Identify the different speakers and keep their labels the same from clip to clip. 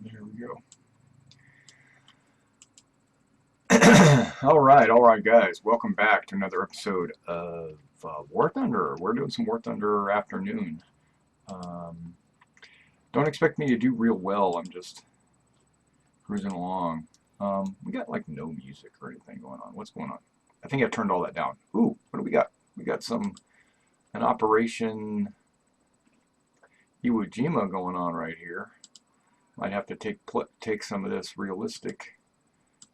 Speaker 1: Here we go. all right, guys. Welcome back to another episode of War Thunder. We're doing some War Thunder afternoon. Um, don't expect me to do real well. I'm just cruising along. We got like no music or anything going on. What's going on? I think I turned all that down. Ooh, what do we got? We got an Operation Iwo Jima going on right here. Might have to take some of this realistic.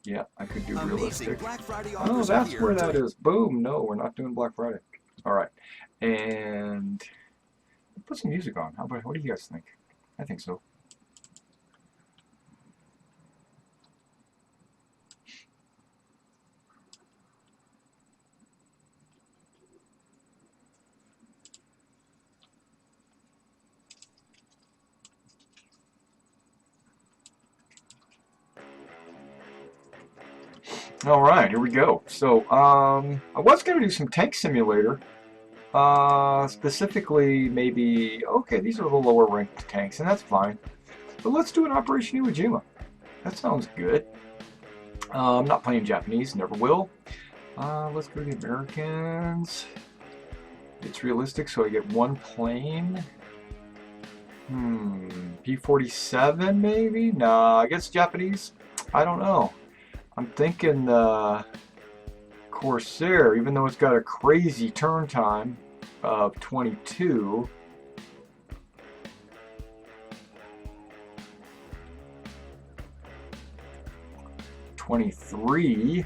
Speaker 1: Yeah, I could do realistic. Oh, that's where that is. Boom. No, we're not doing Black Friday. All right. And put some music on. What do you guys think? I think so. All right, here we go. So, I was going to do some tank simulator. Specifically, maybe, okay, these are the lower ranked tanks, and that's fine. But let's do an Operation Iwo Jima. That sounds good. I'm not playing Japanese, never will. Let's go to the Americans. It's realistic, so I get one plane. P-47 maybe? Nah, I guess Japanese. I don't know. I'm thinking Corsair, even though it's got a crazy turn time of 22. $23.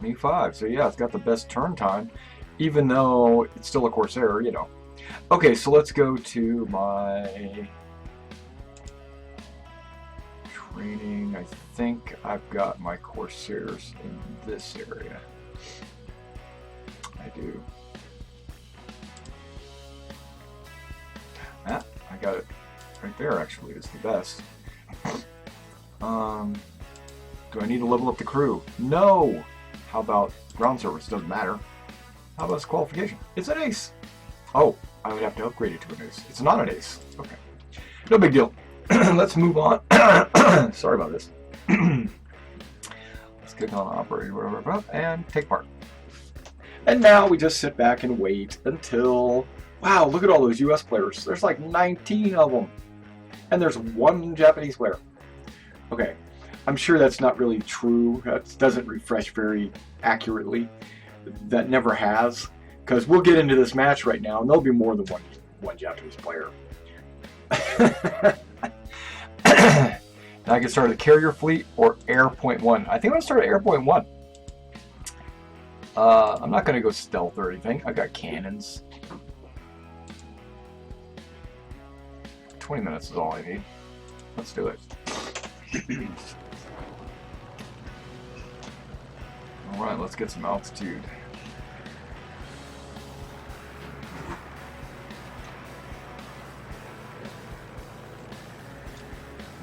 Speaker 1: $25. So yeah, it's got the best turn time, even though it's still a Corsair, you know. Okay, so let's go to my training. I think I've got my Corsairs in this area. I do. Ah, I got it right there, actually. It's the best. Do I need to level up the crew? No! How about ground service? Doesn't matter. How about qualification? It's an ace! Oh, I would have to upgrade it to an ace. It's not an ace. Okay. No big deal. Let's move on. Sorry about this. Let's click on operate, whatever, and take part. And now we just sit back and wait until... Wow, look at all those US players. There's like 19 of them. And there's one Japanese player. Okay, I'm sure that's not really true. That doesn't refresh very accurately. That never has. Because we'll get into this match right now, and there'll be more than one Japanese player. I can start a carrier fleet or air point one. I think I'm going to start at air point one. I'm not going to go stealth or anything. I got cannons. 20 minutes is all I need. Let's do it. Alright, let's get some altitude.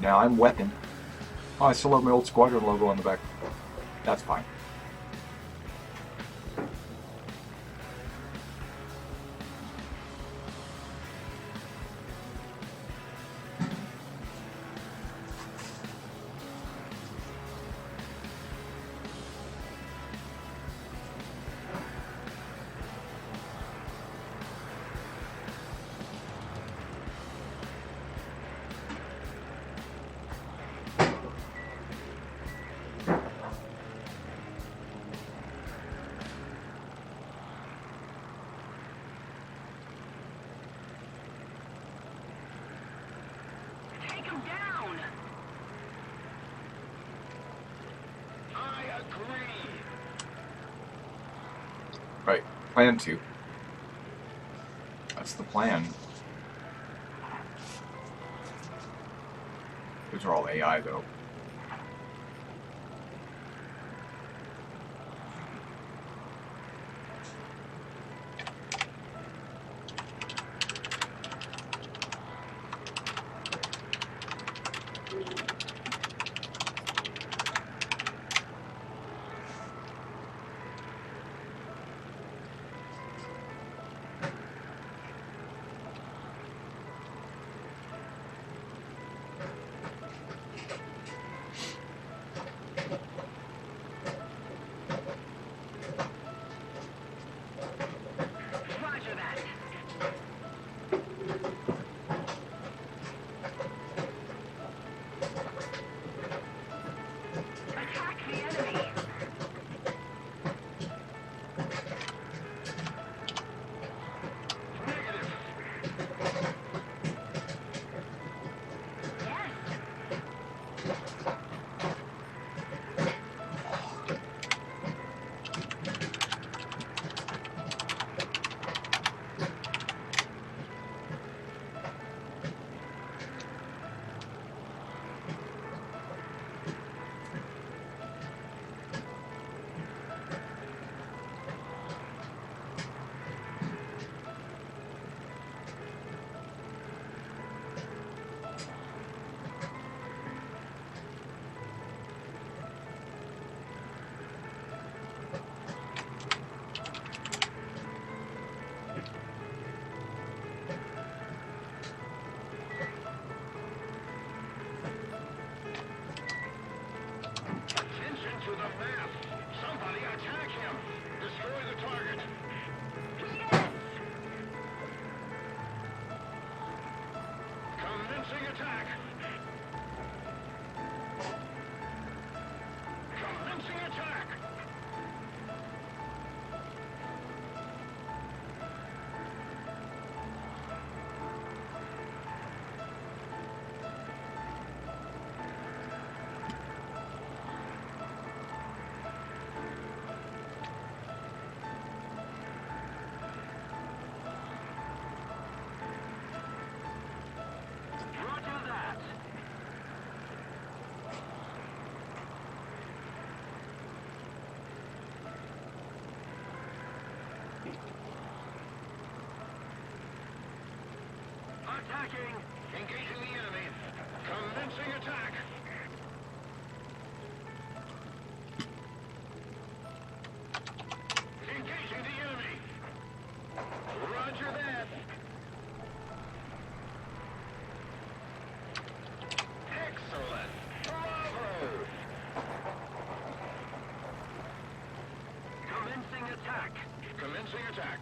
Speaker 1: Now I'm weapon. Oh, I still have my old Squadron logo on the back. That's fine. Right, plan 2. That's the plan. Those are all AI though.
Speaker 2: Attacking! Engaging the enemy. Commencing attack! Engaging the enemy! Roger that! Excellent! Bravo! Commencing attack! Commencing attack!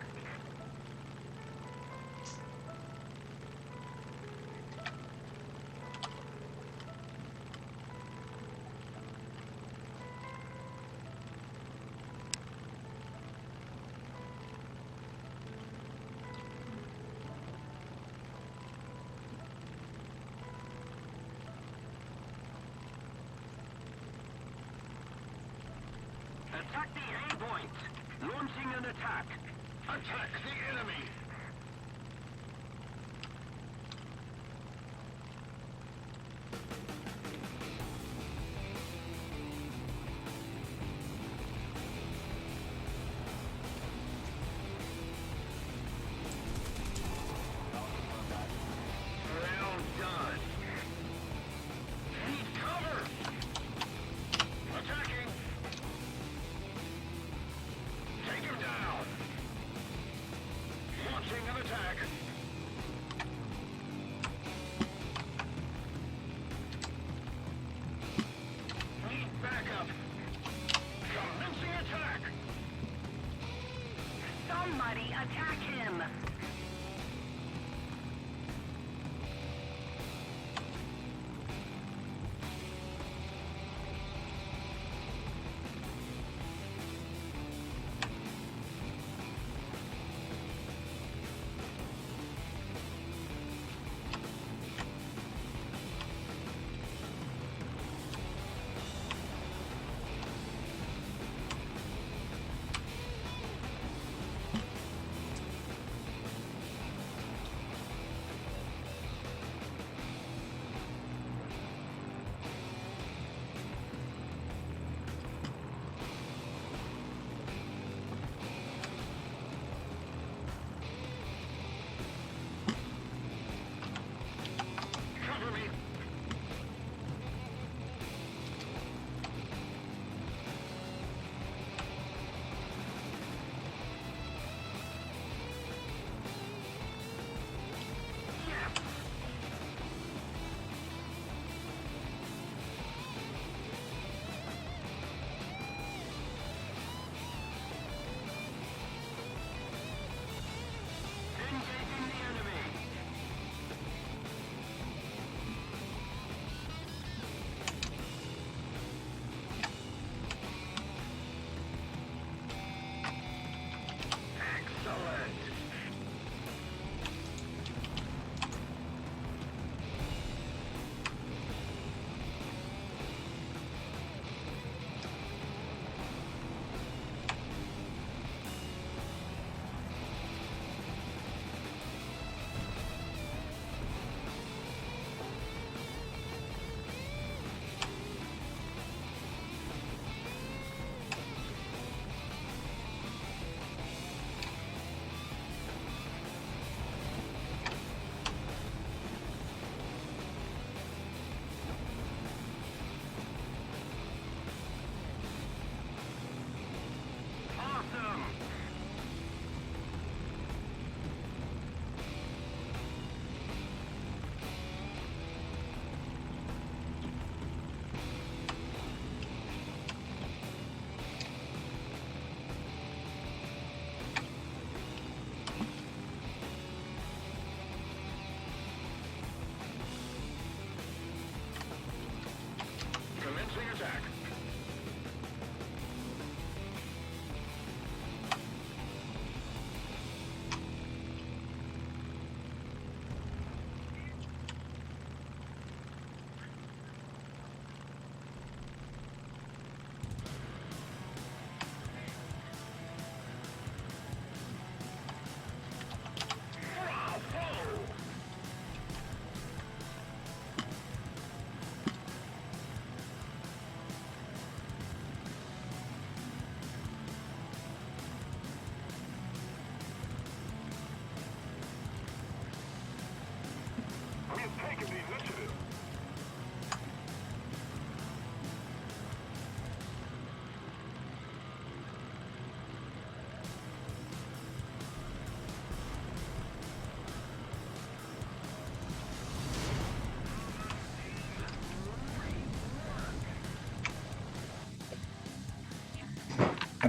Speaker 2: Attack the A point! Launching an attack! Attack the enemy! Well done! Need cover! Attacking! Take him down! Launching an attack! Need backup! Commencing attack!
Speaker 3: Somebody attack him!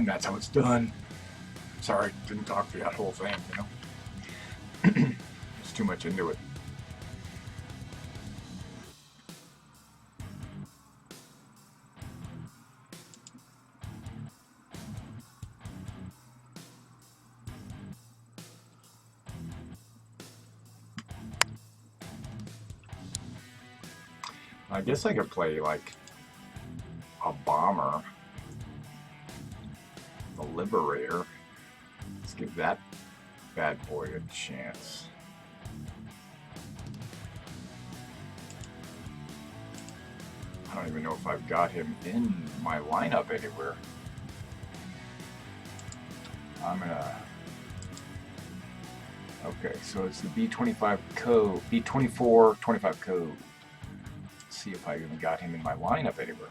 Speaker 1: And that's how it's done. Sorry, didn't talk through that whole thing, you know? It's too much into it. I guess I could play, like, a bomber. The Liberator. Let's give that bad boy a chance. I don't even know if I've got him in my lineup anywhere. I'm gonna... Okay, so it's the B25 code, B24 25 code. Let's see if I even got him in my lineup anywhere.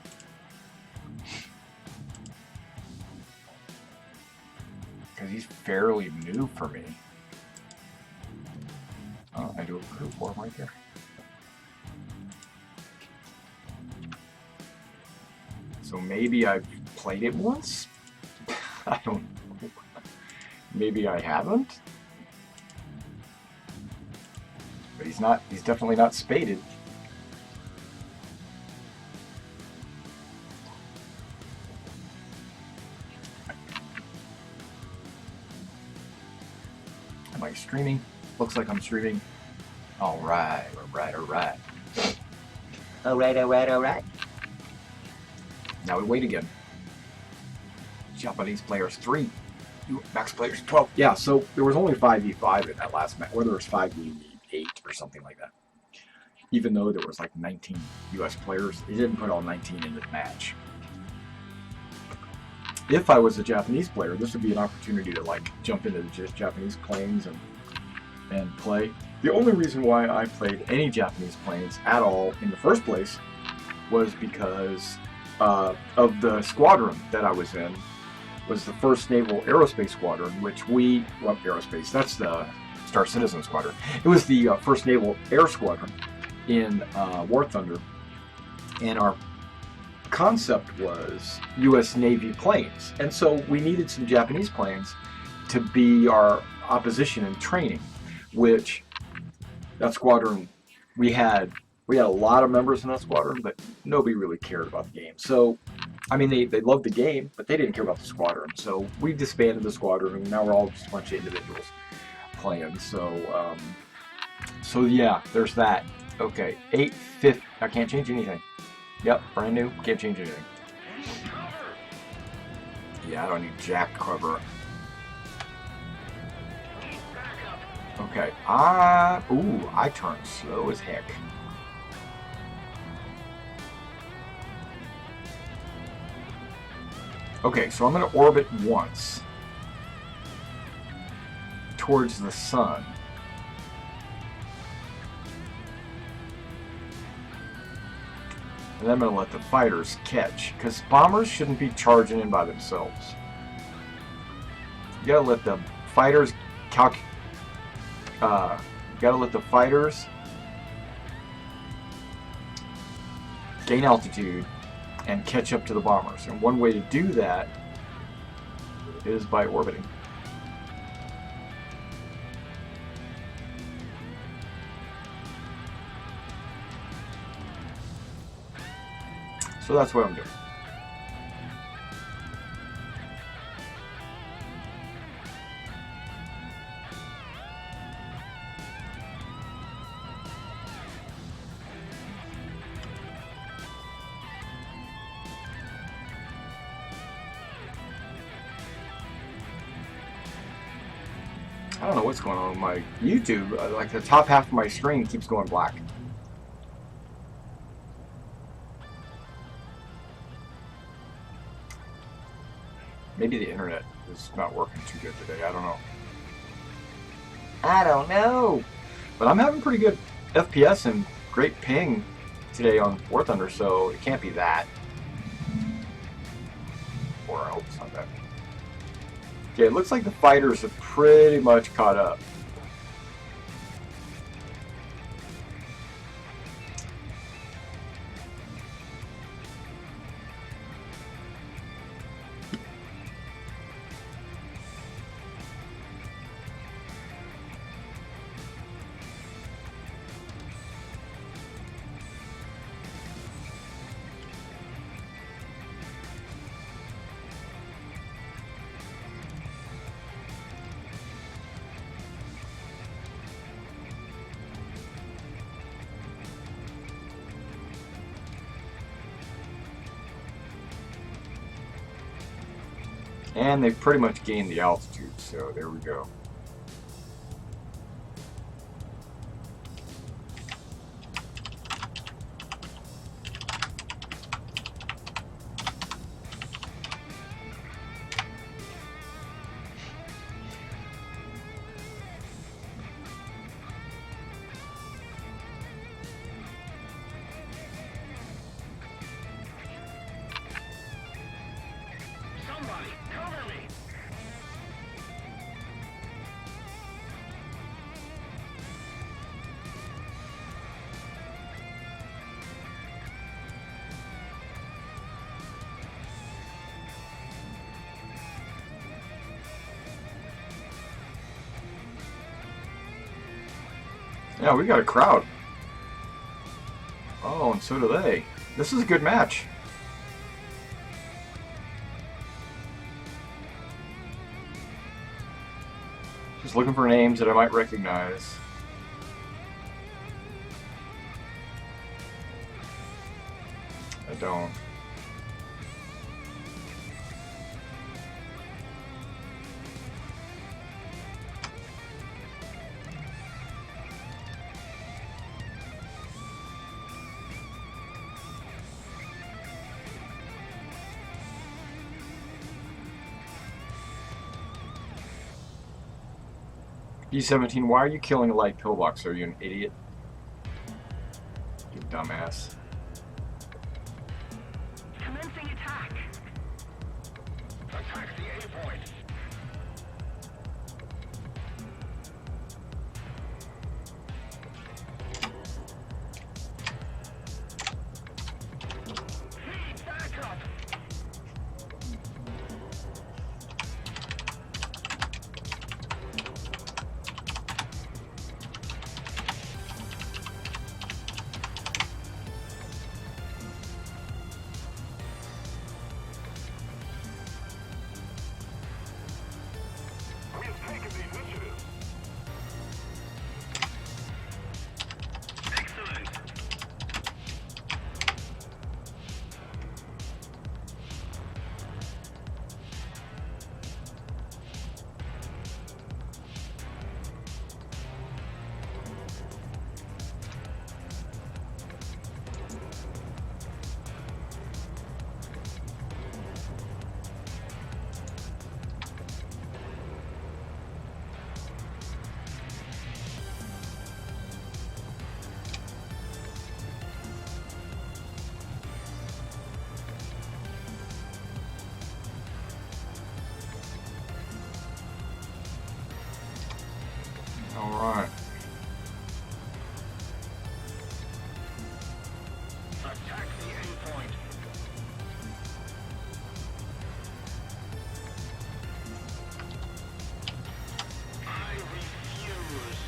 Speaker 1: Because he's fairly new for me. Oh, I do a crew for him right there. So maybe I've played it once? I don't know. Maybe I haven't? But he's definitely not spaded. Am I streaming? Looks like I'm streaming. Alright, alright, alright.
Speaker 4: Alright, alright, alright.
Speaker 1: Now we wait again. Japanese players 3. Max players 12. Yeah, so there was only 5v5 in that last match, or there was 5v8 or something like that. Even though there was like 19 US players, it didn't put all 19 in the match. If I was a Japanese player, this would be an opportunity to like jump into the Japanese planes and play. The only reason why I played any Japanese planes at all in the first place was because of the squadron that I was in. Was the 1st Naval Aerospace Squadron, which well, aerospace, that's the Star Citizen Squadron. It was the 1st Naval Air Squadron in War Thunder, and our concept was U.S. Navy planes, and so we needed some Japanese planes to be our opposition in training, which that squadron, we had a lot of members in that squadron, but nobody really cared about the game. So I mean, they loved the game, but they didn't care about the squadron. So we disbanded the squadron, and now we're all just a bunch of individuals playing. So, so yeah, there's that. Okay, 850. I can't change anything. Yep, brand new. Can't change anything. Yeah, I don't need jack cover. Okay. Ooh, I turned slow as heck. Okay, so I'm going to orbit once towards the sun. And then I'm going to let the fighters catch, because bombers shouldn't be charging in by themselves. You got to let the fighters gain altitude and catch up to the bombers. And one way to do that is by orbiting. So that's what I'm doing. I don't know what's going on with my YouTube. Like the top half of my screen keeps going black. Maybe the internet is not working too good today. I don't know. I don't know. But I'm having pretty good FPS and great ping today on War Thunder, so it can't be that. Or I hope it's not that. Okay, it looks like the fighters have pretty much caught up. And they've pretty much gained the altitude, so there we go.
Speaker 2: Somebody, cover me!
Speaker 1: Yeah, we got a crowd. Oh, and so do they. This is a good match. Just looking for names that I might recognize. I don't. E17, why are you killing a light pillbox? Are you an idiot? You dumbass.
Speaker 3: Commencing attack.
Speaker 2: Attack the A point! Need backup! We have taken the initiative. Excellent.
Speaker 1: Alright.
Speaker 2: Attack the A point. I refuse.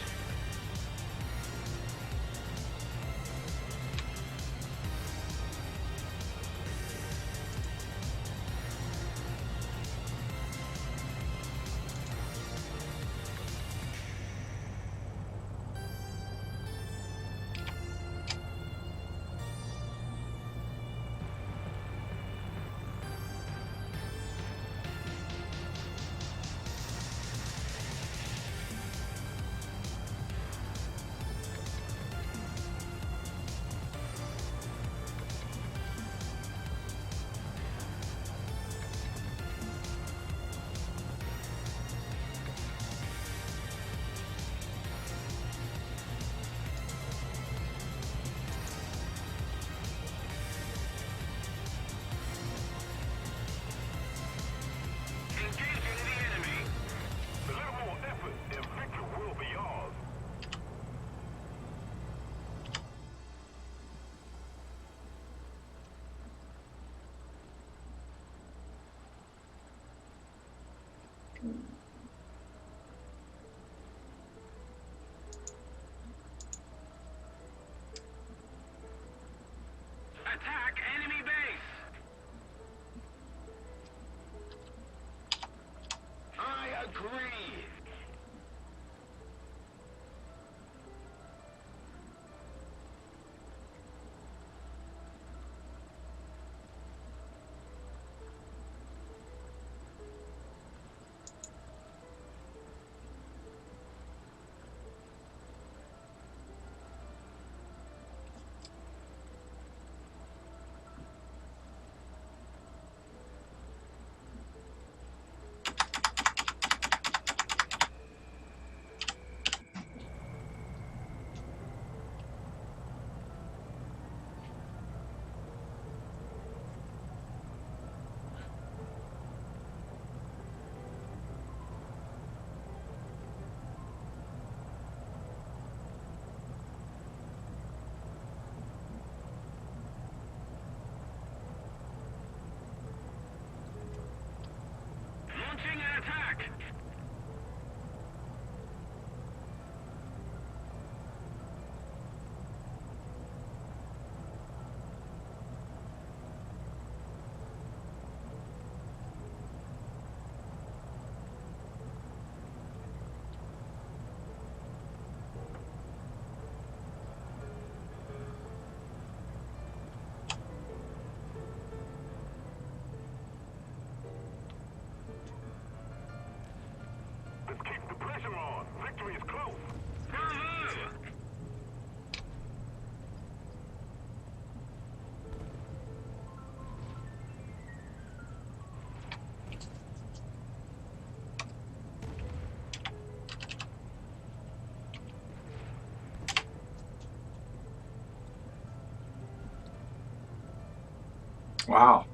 Speaker 1: Wow,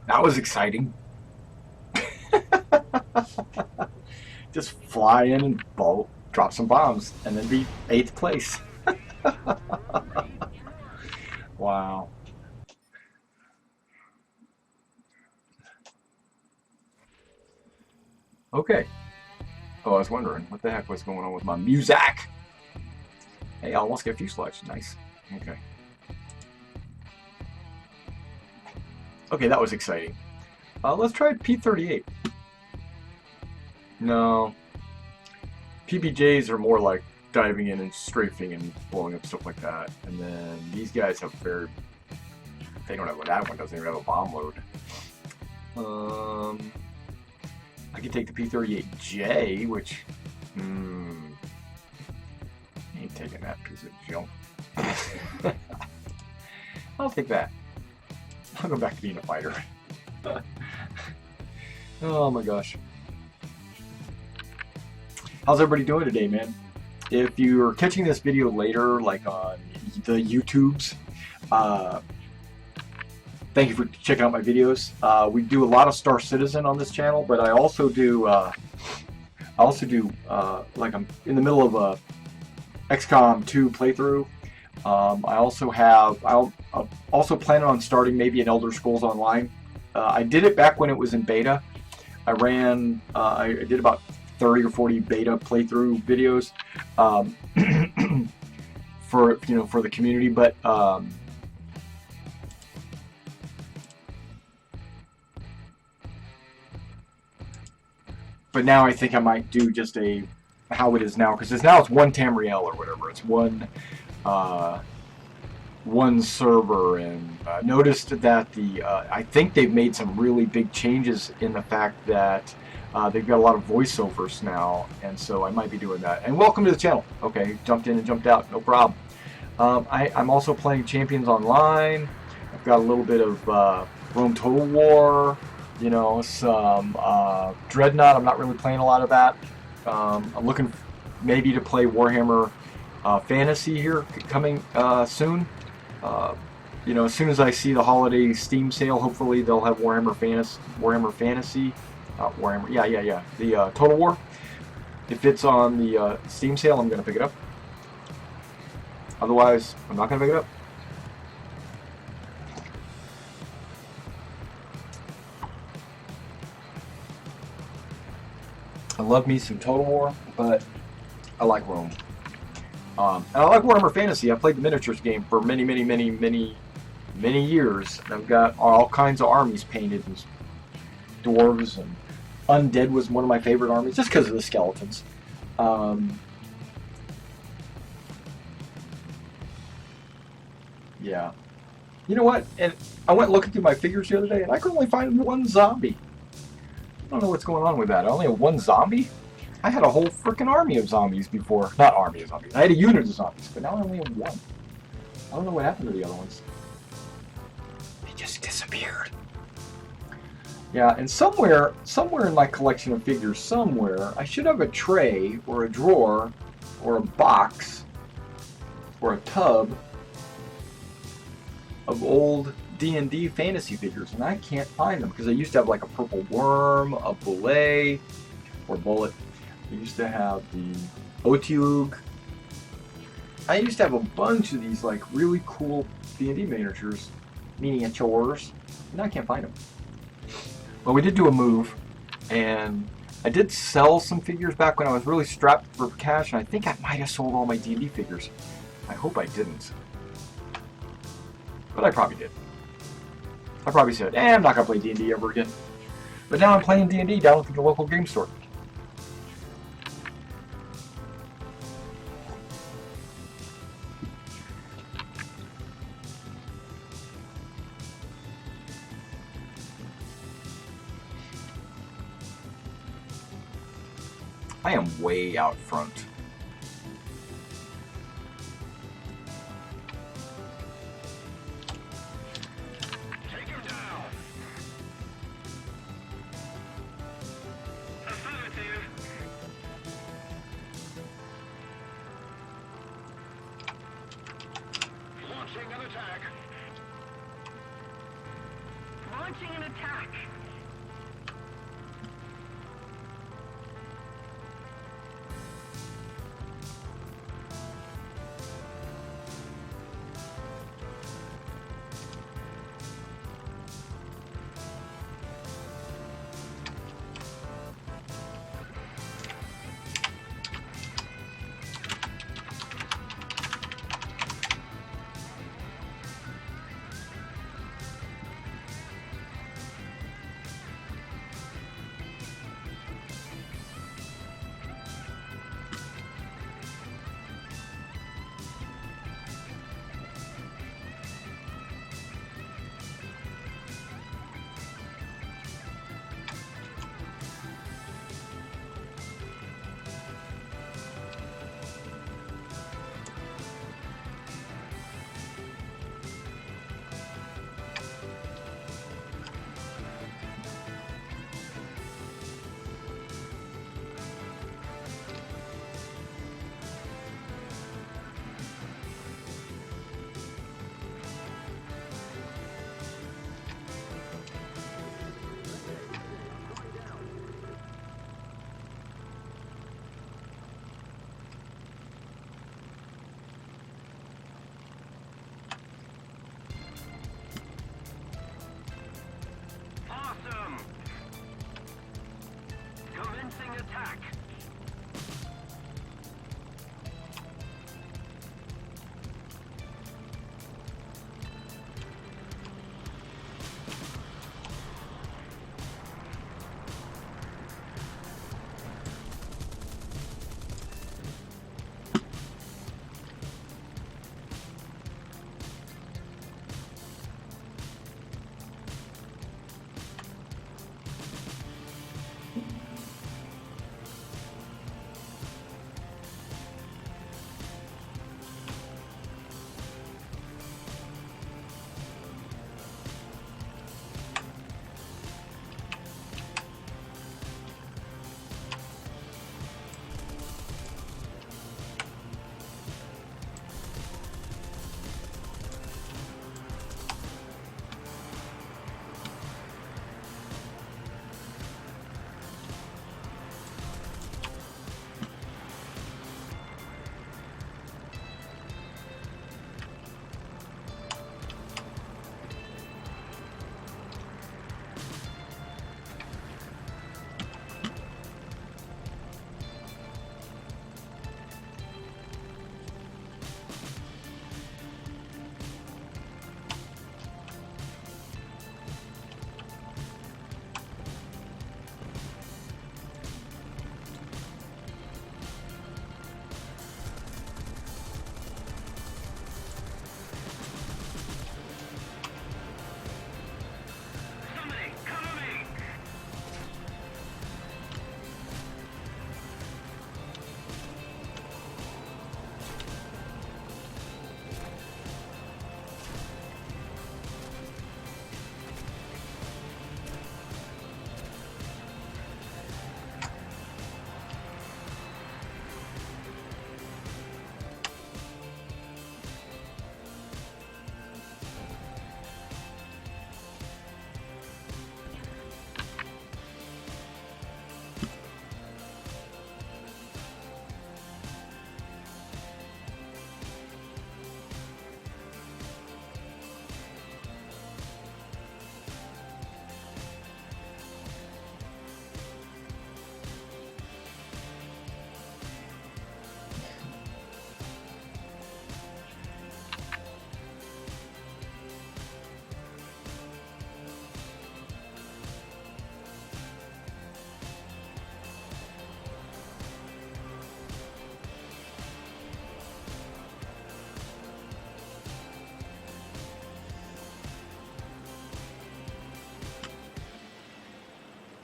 Speaker 1: that was exciting. Just fly in and drop some bombs, and then be 8th place. Wow. Okay. Oh, I was wondering what the heck was going on with my music. Hey, I almost get fuselage. Nice. Okay. Okay, that was exciting. Let's try P-38. No. PBJs are more like diving in and strafing and blowing up stuff like that. And then these guys have they don't have, that one doesn't even have a bomb load. I could take the P-38J, which, ain't taking that piece of junk. I'll take that. I'll go back to being a fighter. Oh my gosh. How's everybody doing today, man? If you're catching this video later, like on the YouTubes, thank you for checking out my videos. We do a lot of Star Citizen on this channel, but I also do, like I'm in the middle of a XCOM 2 playthrough. I'm also planning on starting maybe an Elder Scrolls Online. I did it back when it was in beta. I did about 30 or 40 beta playthrough videos for the community, but now I think I might do just how it is now, because it's one Tamriel or whatever. It's one server, and noticed that I think they've made some really big changes in the fact that they've got a lot of voiceovers now, and so I might be doing that. And welcome to the channel. Okay, jumped in and jumped out, no problem. I'm also playing Champions Online. I've got a little bit of Rome Total War, some Dreadnought. I'm not really playing a lot of that. I'm looking maybe to play Warhammer Fantasy here coming soon. As soon as I see the holiday Steam sale, hopefully they'll have Warhammer Fantasy. The Total War. If it's on the Steam sale, I'm going to pick it up. Otherwise, I'm not going to pick it up. I love me some Total War, but I like Rome. And I like Warhammer Fantasy. I played the miniatures game for many years. And I've got all kinds of armies painted, and dwarves, and undead was one of my favorite armies, just because of the skeletons. Yeah. You know what? And I went looking through my figures the other day, and I could only find one zombie. I don't know what's going on with that. I only have one zombie? I had a whole freaking army of zombies before. Not army of zombies. I had a unit of zombies, but now I only have one. I don't know what happened to the other ones. They just disappeared. Yeah, and somewhere in my collection of figures, I should have a tray or a drawer or a box or a tub of old D&D fantasy figures, and I can't find them because I used to have like a purple worm, a bullet. I used to have the Otiug. I used to have a bunch of these like really cool D&D miniatures, and I can't find them. Well, we did do a move, and I did sell some figures back when I was really strapped for cash, and I think I might have sold all my D&D figures. I hope I didn't. But I probably did. I probably said, I'm not going to play D&D ever again. But now I'm playing D&D down at the local game store. I am way out front.
Speaker 2: Take him down. Affirmative. Launching an attack.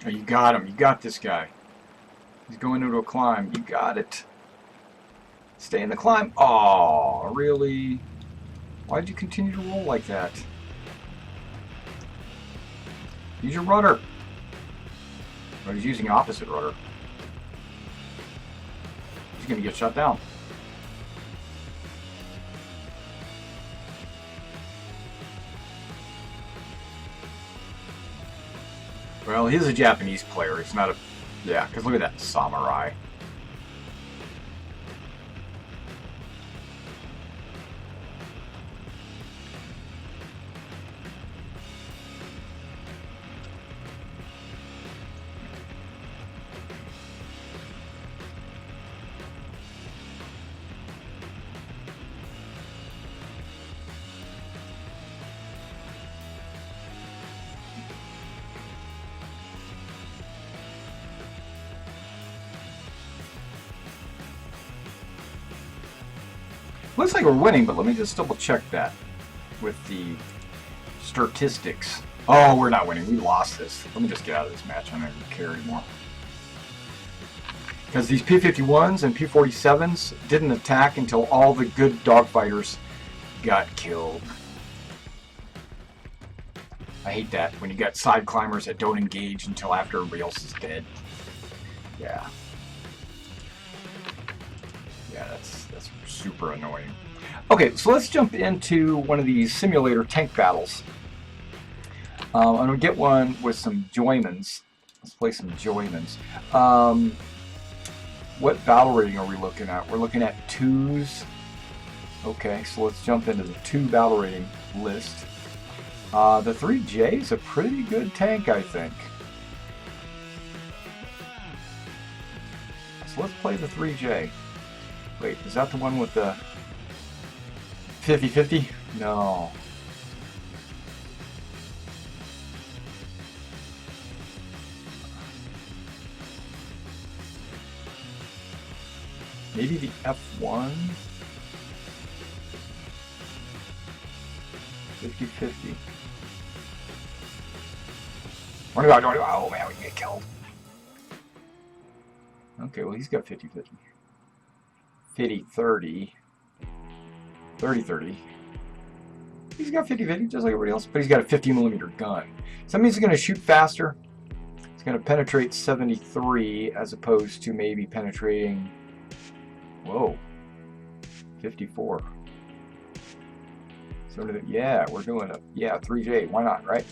Speaker 1: Oh, you got him. You got this guy. He's going into a climb. You got it. Stay in the climb. Oh, really? Why'd you continue to roll like that? Use your rudder. Oh, he's using opposite rudder. He's going to get shut down. Well, he's a Japanese player. He's not a... Yeah, because look at that samurai. Looks like we're winning, but let me just double check that with the statistics. Oh, we're not winning. We lost this. Let me just get out of this match. I don't even care anymore. Because these P-51s and P-47s didn't attack until all the good dogfighters got killed. I hate that when you got side climbers that don't engage until after everybody else is dead. Yeah. Yeah, that's super annoying. Okay, so let's jump into one of these simulator tank battles. I'm going to get one with some Joymans. Let's play some Joymans. What battle rating are we looking at? We're looking at 2s. Okay, so let's jump into the 2 battle rating list. The 3J is a pretty good tank, I think. So let's play the 3J. Wait, is that the one with the 50-50? No. Maybe the F1? 50-50. What about, oh man, we get killed. Okay, well he's got 50-50. 50-30. 30-30. He's got 50-50 just like everybody else, but he's got a 50mm gun. So that means he's going to shoot faster. It's going to penetrate 73 as opposed to maybe penetrating, whoa, 54. So yeah, we're doing a, yeah, 3J, why not, right?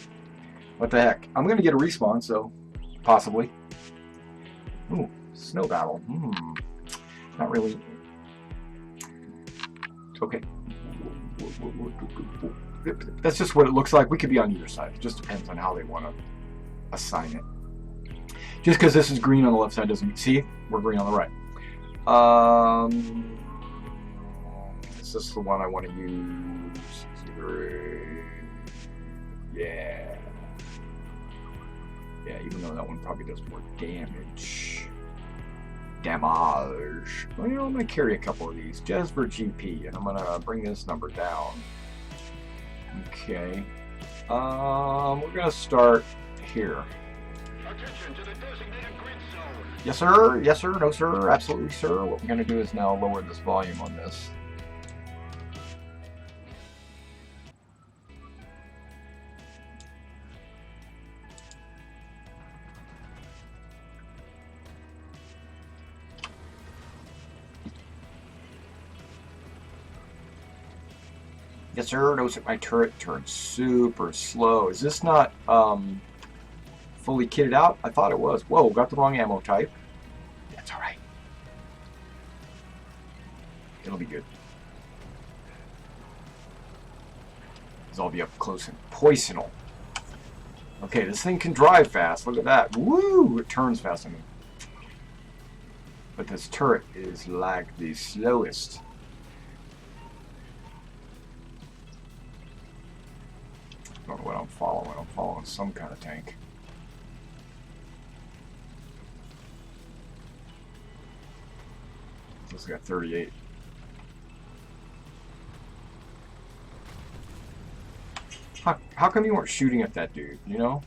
Speaker 1: What the heck? I'm going to get a respawn, so possibly. Ooh, snow battle. Not really. Okay. That's just what it looks like. We could be on either side. It just depends on how they want to assign it. Just because this is green on the left side doesn't mean... See? We're green on the right. Is this the one I want to use? Yeah. Yeah, even though that one probably does more damage. Damage. Well, you know, I'm going to carry a couple of these. Just for GP. And I'm going to bring this number down. Okay. We're going to start here.
Speaker 2: Attention to the designated grid zone.
Speaker 1: Yes, sir. Yes, sir. No, sir. Absolutely, sir. What we're going to do is now lower this volume on this. Yes, sir. Notice that my turret turns super slow. Is this not fully kitted out? I thought it was. Whoa, got the wrong ammo type. That's all right. It'll be good. Because I'll be up close and poisonal. Okay, this thing can drive fast. Look at that. Woo! It turns fast. But this turret is like the slowest. I don't know what I'm following. I'm following some kind of tank. This got 38. How come you weren't shooting at that dude, you know?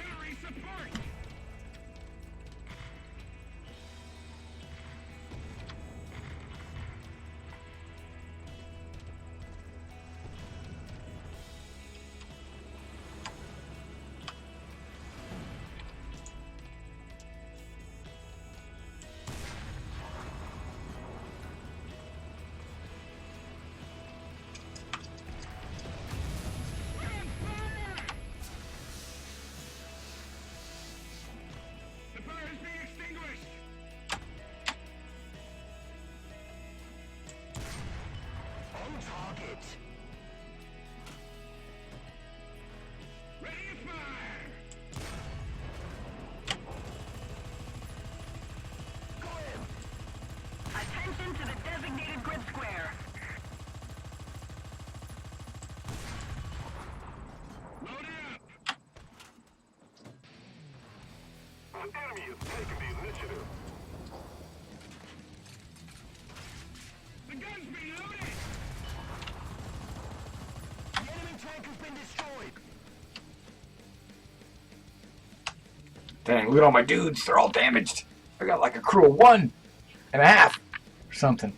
Speaker 2: Artillery support! The fire is being extinguished! On target! Ready to fire! Go in!
Speaker 3: Attention to the designated grid square.
Speaker 2: Load it up! The enemy is taking the initiative. The gun's reloaded! The enemy tank has been destroyed!
Speaker 1: Dang, look at all my dudes. They're all damaged. I got like a crew of 1.5 or something.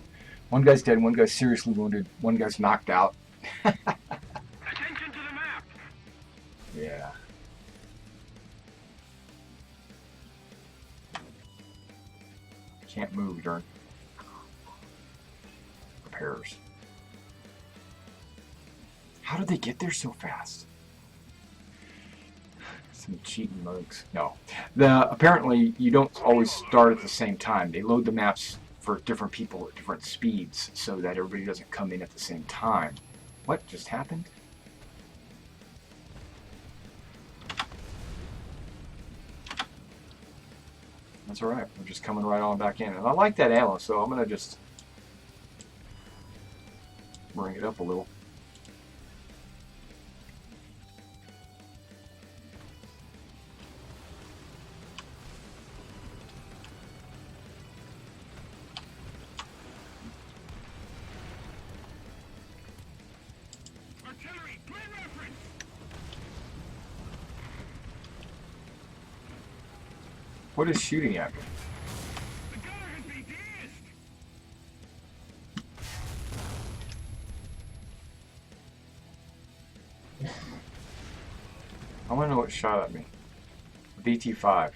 Speaker 1: One guy's dead, one guy's seriously wounded, one guy's knocked out.
Speaker 2: Attention to the map!
Speaker 1: Yeah. Can't move during repairs. How did they get there so fast? Some cheating mugs. No. Apparently you don't always start at the same time. They load the maps for different people at different speeds so that everybody doesn't come in at the same time. What just happened? That's alright. We're just coming right on back in. And I like that ammo, so I'm going to just bring it up a little.
Speaker 2: Artillery, clear reference!
Speaker 1: What is shooting at me?
Speaker 2: The gunner has been deissed!
Speaker 1: I want to know what shot at me. BT5.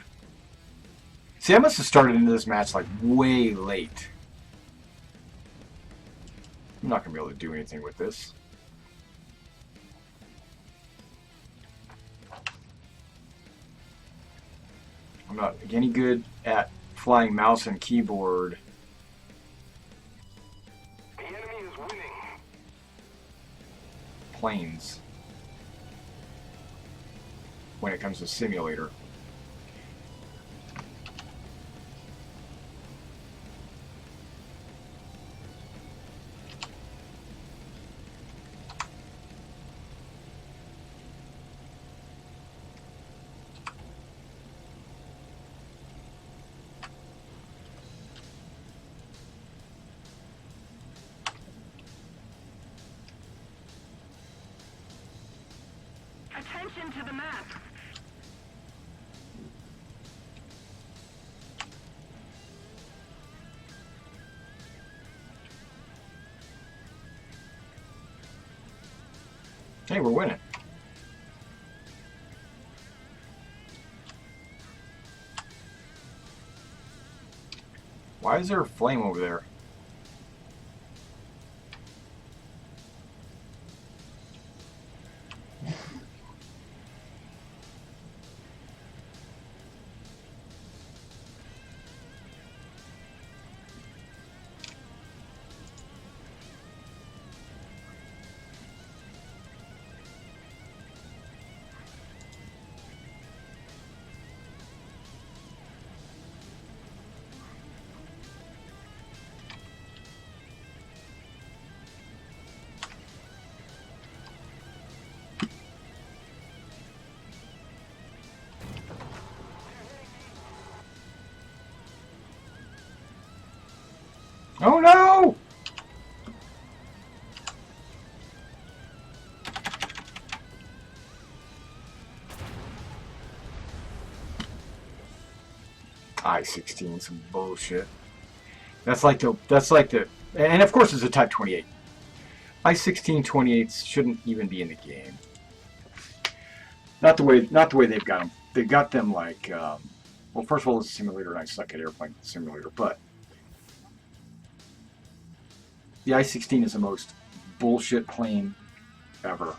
Speaker 1: See, I must have started into this match like way late. I'm not going to be able to do anything with this. I'm not any good at flying mouse and keyboard.
Speaker 2: The enemy is winning.
Speaker 1: Planes. When it comes to simulator.
Speaker 3: Attention to the map.
Speaker 1: Hey, we're winning. Why is there a flame over there? Oh no! I-16, some bullshit. That's like the, and of course it's a Type 28. I-16 28s shouldn't even be in the game. Not the way they've got them. They got them like, well, first of all, it's a simulator, and I suck at airplane simulator. But the I-16 is the most bullshit plane ever.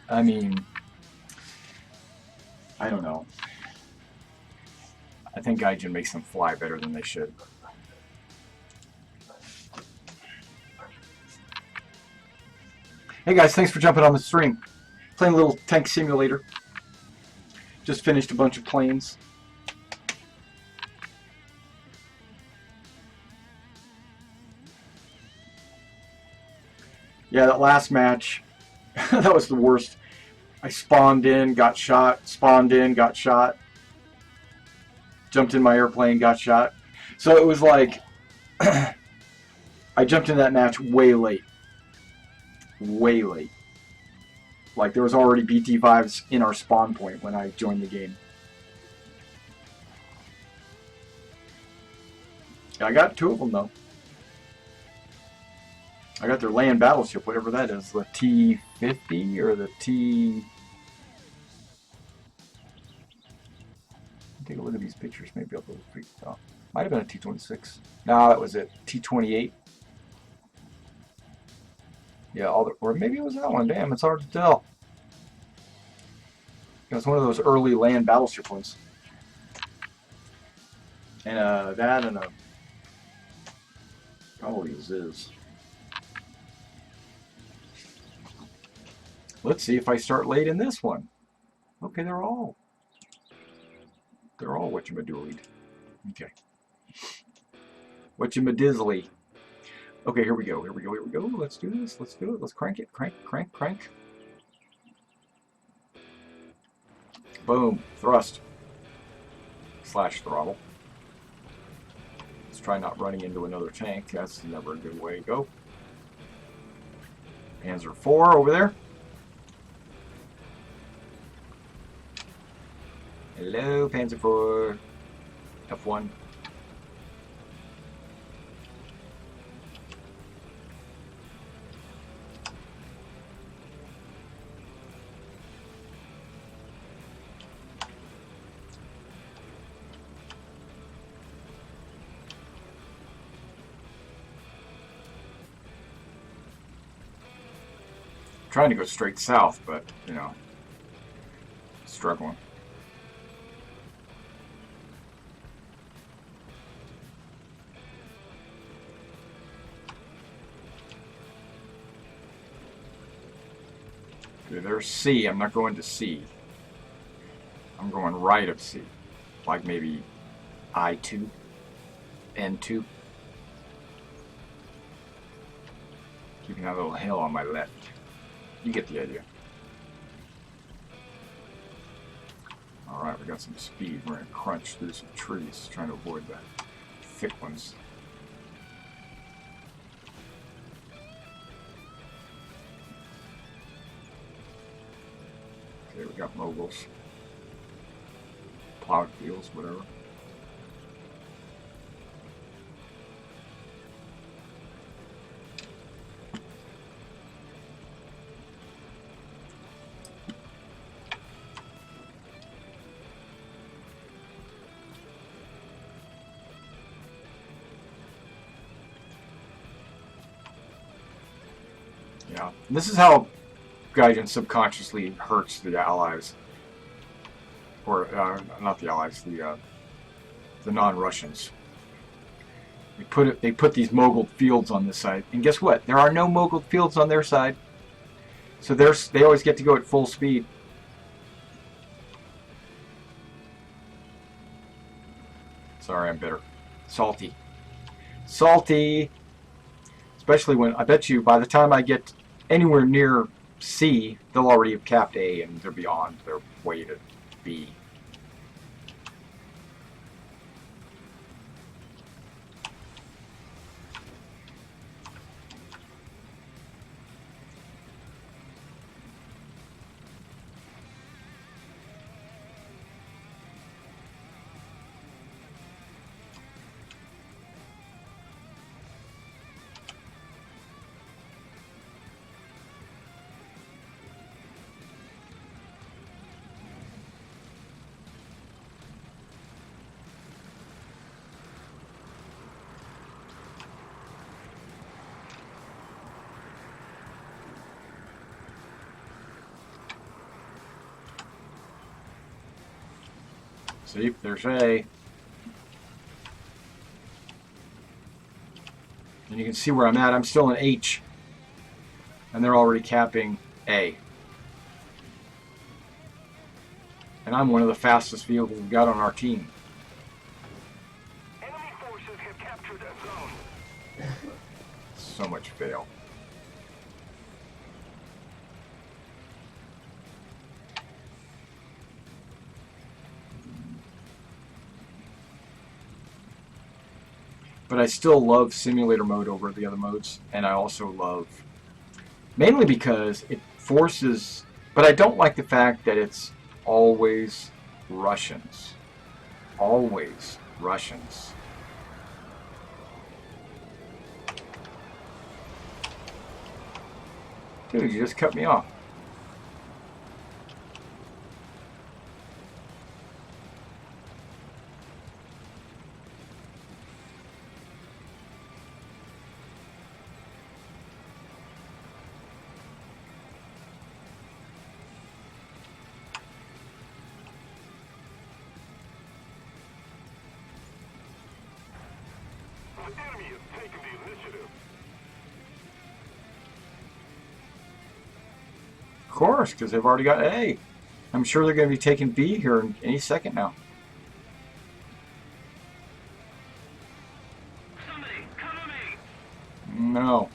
Speaker 1: I mean, I don't know. I think Gaijin makes them fly better than they should. Hey guys, thanks for jumping on the stream. Playing a little tank simulator. Just finished a bunch of planes. Yeah, that last match, that was the worst. I spawned in, got shot, spawned in, got shot. Jumped in my airplane, got shot. So it was like, I jumped in that match way late. Way late. Like there was already BT-5s in our spawn point when I joined the game. I got 2 of them though. I got their land battleship, whatever that is, the T-50 or the T... Take a look at these pictures, maybe I'll be freaked out. Might have been a T-26. No, that was it. T-28. Yeah, or maybe it was that one. Damn, it's hard to tell. It was one of those early land battleship ones. And that and a... Probably a Ziz. Let's see if I start late in this one. Okay, they're all whatchamadiddly. Okay. Whatchamadizzly. Okay, here we go. Here we go. Here we go. Let's do this. Let's do it. Let's crank it. Crank, crank, crank. Boom. Thrust. Slash throttle. Let's try not running into another tank. That's never a good way to go. Panzer IV over there. Hello, Panzer IV. F1. Trying to go straight south, but, you know, struggling. Okay, there's C. I'm not going to C. I'm going right of C. Like maybe I2, N2. Keeping that little hill on my left. You get the idea. Alright, we got some speed. We're going to crunch through some trees, trying to avoid the thick ones. Okay, we got moguls. Plowed fields, whatever. Yeah, and this is how Gaijin subconsciously hurts the Allies, or not the Allies, the non-Russians. They put these mogul fields on this side, and guess what? There are no mogul fields on their side, so they always get to go at full speed. Sorry, I'm bitter. Salty. Salty! Especially when, I bet you, by the time I get anywhere near C, they'll already have capped A and they're beyond their way to B. See, there's A. And you can see where I'm at. I'm still in H. And they're already capping A. And I'm one of the fastest vehicles we've got on our team.
Speaker 2: Enemy forces have captured a zone.
Speaker 1: So much fail. But I still love simulator mode over the other modes, and I also love, mainly because it forces, but I don't like the fact that it's always Russians. Always Russians. Dude, you just cut me off.
Speaker 2: The enemy has taken the initiative.
Speaker 1: Of course, because they've already got A. I'm sure they're going to be taking B here in any second now.
Speaker 2: Somebody, cover me!
Speaker 1: No.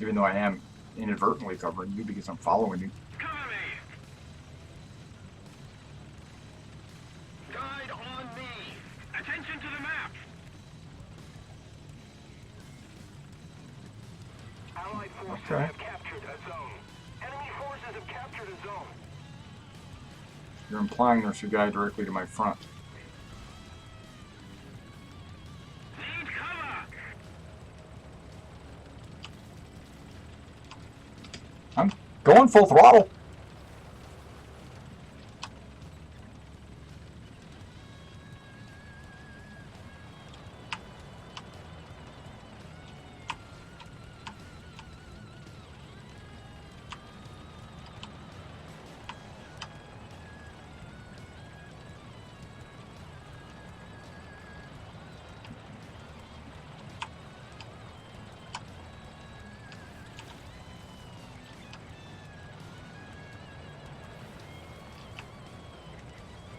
Speaker 1: Even though I am inadvertently covering you because I'm following you.
Speaker 2: Cover me! Guide on me! Attention to the map! Allied forces
Speaker 1: Okay.
Speaker 2: have captured a zone. Enemy forces have captured a zone.
Speaker 1: You're implying there's a guy directly to my front.
Speaker 2: Need cover!
Speaker 1: I'm going full throttle.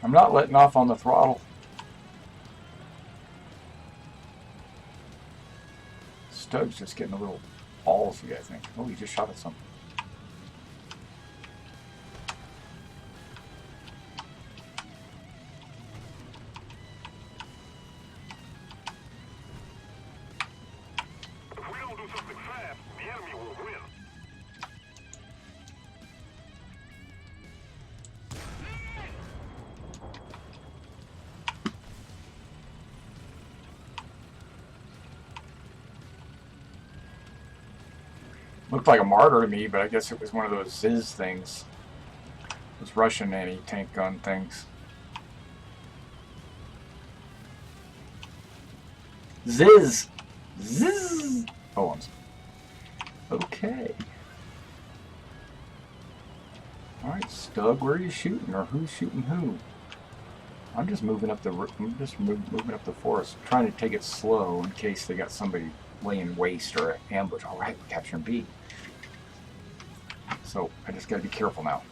Speaker 1: I'm not letting off on the throttle. Stug's just getting a little ballsy, I think. Oh, he just shot at something.
Speaker 2: If we don't do something fast, the enemy will win.
Speaker 1: Looked like a martyr to me, but I guess it was one of those Ziz things. Those Russian anti-tank gun things. Ziz! Ziz! Poems. Okay. Alright, Stug, where are you shooting? Or who's shooting who? I'm just moving up the moving up the forest, trying to take it slow in case they got somebody laying waste or ambush. All right, we're capturing B. So I just got to be careful now.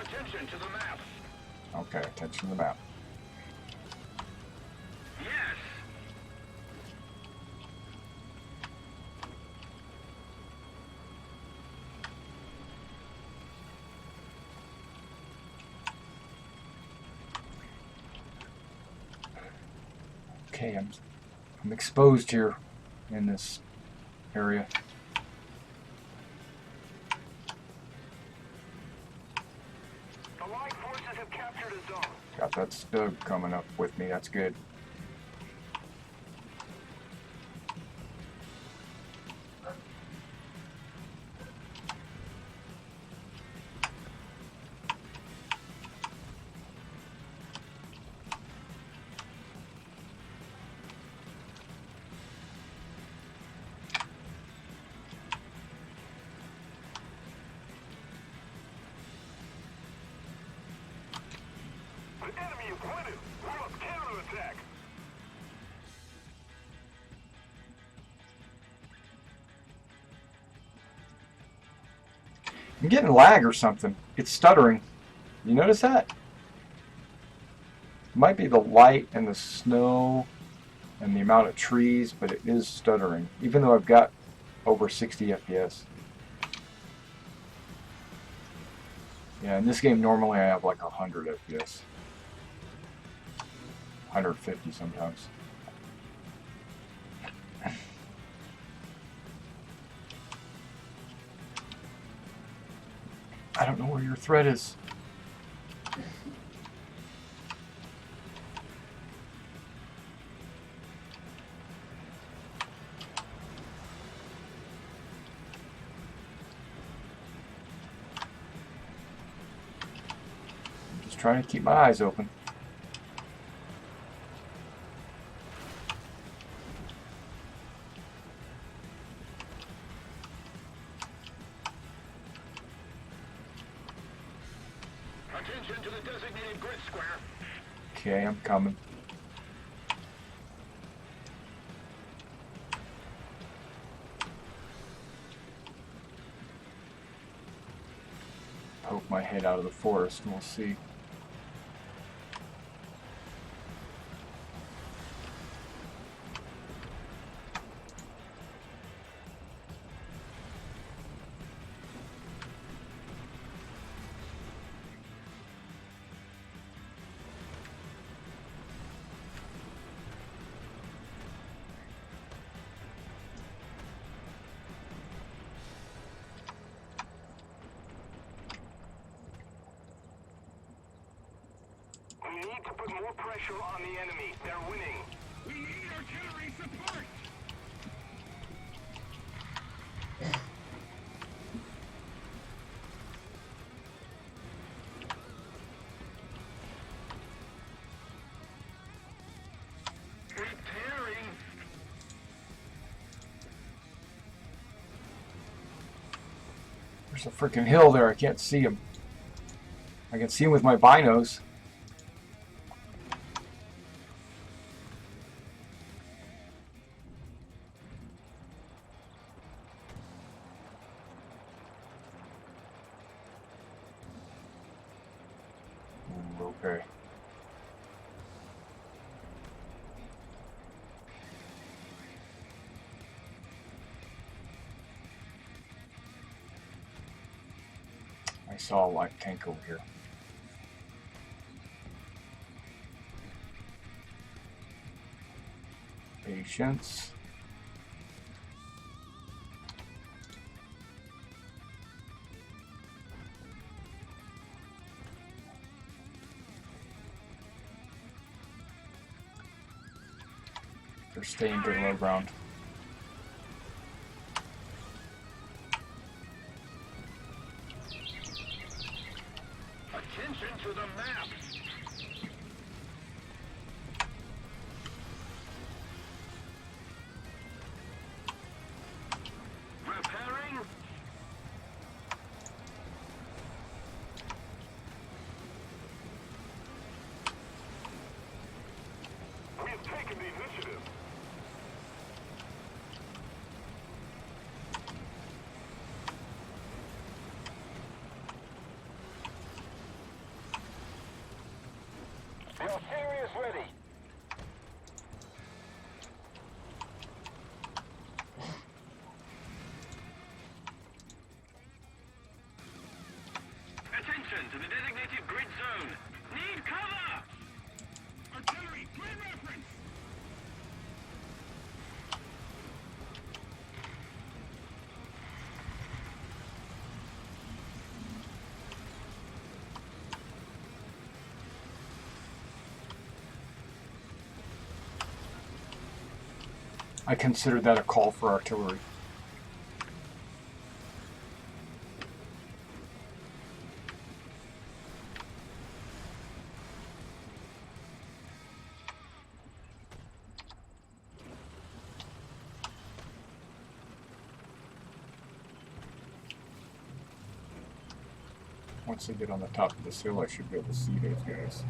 Speaker 2: Attention to the map.
Speaker 1: Okay, attention to the map.
Speaker 2: Yes.
Speaker 1: Okay, I'm exposed here in this area.
Speaker 2: Allied forces have captured a zone.
Speaker 1: Got that Stug coming up with me. That's good.
Speaker 2: Pointed! Hold up, counterattack!
Speaker 1: I'm getting lag or something. It's stuttering. You notice that? It might be the light and the snow and the amount of trees, but it is stuttering, even though I've got over 60 FPS. Yeah, in this game normally I have like 100 FPS. 150 sometimes. I don't know where your thread is. I'm just trying to keep my eyes open.
Speaker 2: Attention to the designated grid square.
Speaker 1: Okay, I'm coming. Poke my head out of the forest and we'll see.
Speaker 2: We need to put more pressure on the enemy. They're winning.
Speaker 3: We need artillery support!
Speaker 2: Repairing.
Speaker 1: There's a freaking hill there. I can't see him. I can see him with my binos. Okay. I saw a light tank over here. Patience. They're staying good low ground.
Speaker 2: Attention to the map. Repairing. We have taken the initiative. The artillery is ready.
Speaker 3: Attention to the designated grid zone! Need cover! Artillery, clear reference!
Speaker 1: I consider that a call for artillery. Once I get on the top of this hill, I should be able to see those guys.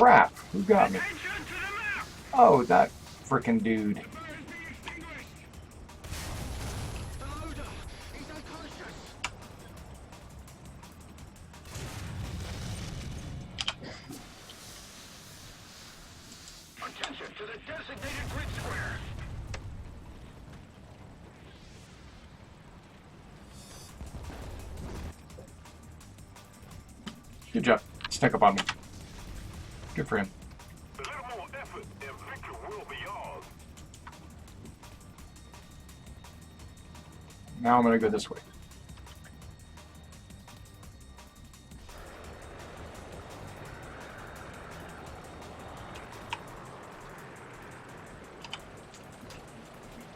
Speaker 1: crap! Who got me?
Speaker 3: Attention to the map!
Speaker 1: Oh, that frickin' dude.
Speaker 3: The loader! He's unconscious! Attention to the designated grid square!
Speaker 1: Good job. Snuck up on me. Good for him.
Speaker 2: A little more effort and victory will be yours.
Speaker 1: Now I'm gonna go this way.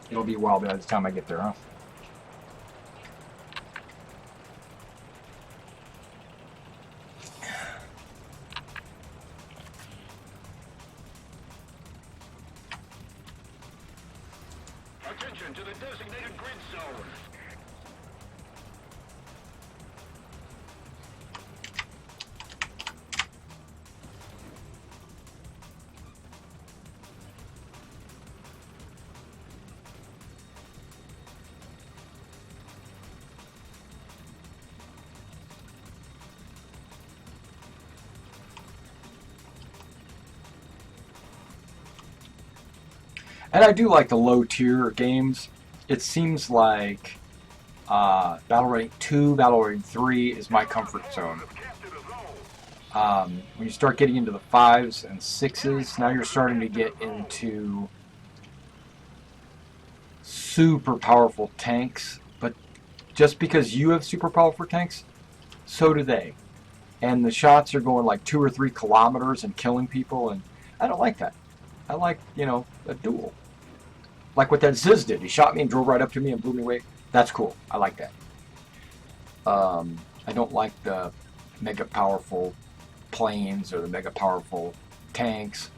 Speaker 1: It'll be a while by the time I get there, huh?
Speaker 3: Attention to the designated grid zone!
Speaker 1: And I do like the low tier games. It seems like Battle Rating 2, Battle Rating 3 is my comfort zone. When you start getting into the 5s and 6s, now you're starting to get into super powerful tanks. But just because you have super powerful tanks, so do they. And the shots are going like 2 or 3 kilometers and killing people, and I don't like that. I like, you know, a duel. Like what that Ziz did. He shot me and drove right up to me and blew me away. That's cool. I like that. I don't like the mega powerful planes or the mega powerful tanks.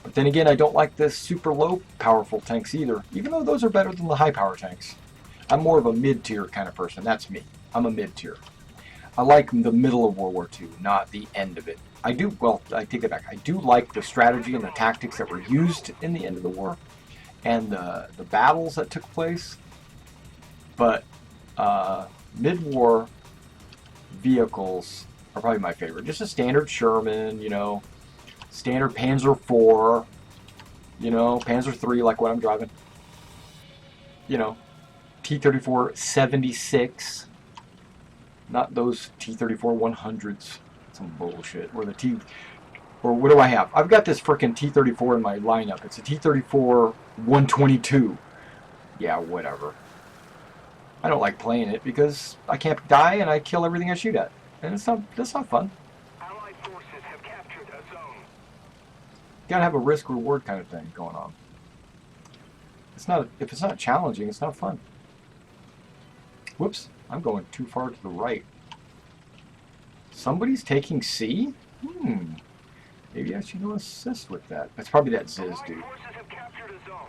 Speaker 1: But then again, I don't like the super low powerful tanks either, even though those are better than the high power tanks. I'm more of a mid-tier kind of person. That's me. I'm a mid-tier. I like the middle of World War II, not the end of it. I do, well, I take that back. I do like the strategy and the tactics that were used in the end of the war and the battles that took place. But mid-war vehicles are probably my favorite. Just a standard Sherman, you know, standard Panzer IV, you know, Panzer III, like what I'm driving. You know, T-34 76, not those T-34 100s. Some bullshit. Or what do I have? I've got this frickin' T-34 in my lineup. It's a T-34 122. Yeah, whatever. I don't like playing it because I can't die and I kill everything I shoot at. And that's not fun.
Speaker 2: Allied forces have captured a zone.
Speaker 1: You gotta have a risk-reward kind of thing going on. If it's not challenging, it's not fun. Whoops, I'm going too far to the right. Somebody's taking C? Maybe I should go assist with that. That's probably that Ziz dude.
Speaker 2: Forces have captured a zone.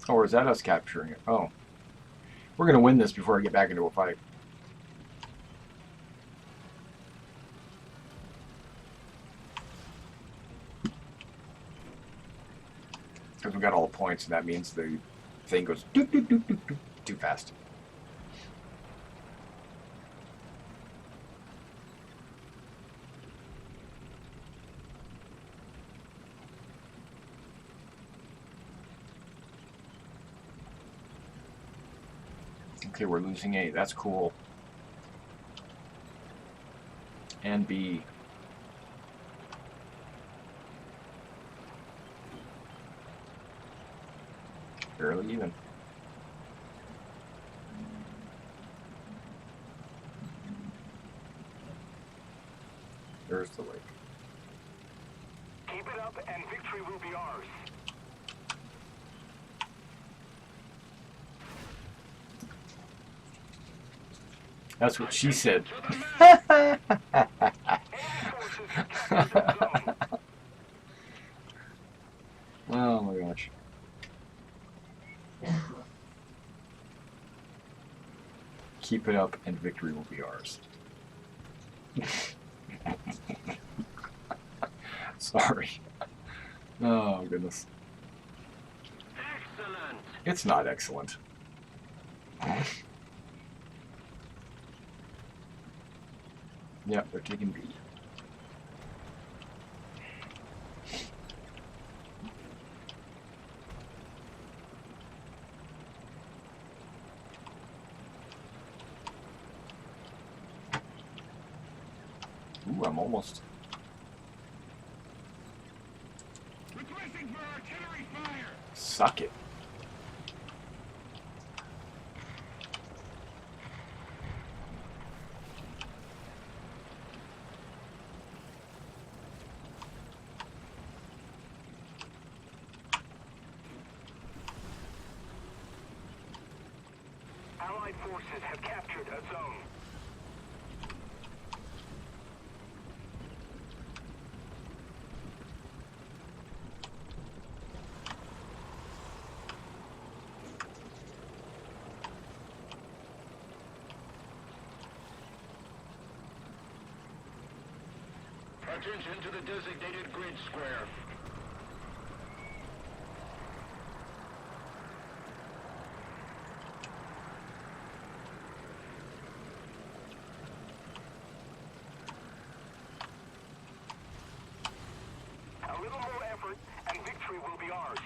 Speaker 1: Or is that us capturing it? Oh. We're gonna win this before I get back into a fight. Because we got all the points, and that means the thing goes doot, doot, doot, doot, doot, too fast. Okay, we're losing A. That's cool. And B. Barely even. There's the lake.
Speaker 2: Keep it up and victory will be ours.
Speaker 1: That's what she said. Oh my gosh. Keep it up and victory will be ours. Sorry. Oh, goodness.
Speaker 3: Excellent.
Speaker 1: It's not excellent. Yep, they're taking B. Ooh, I'm almost.
Speaker 3: Requesting for artillery fire.
Speaker 1: Suck it.
Speaker 2: Allied forces have captured a zone.
Speaker 3: Attention to the designated grid square.
Speaker 2: A little more effort, and victory will be ours.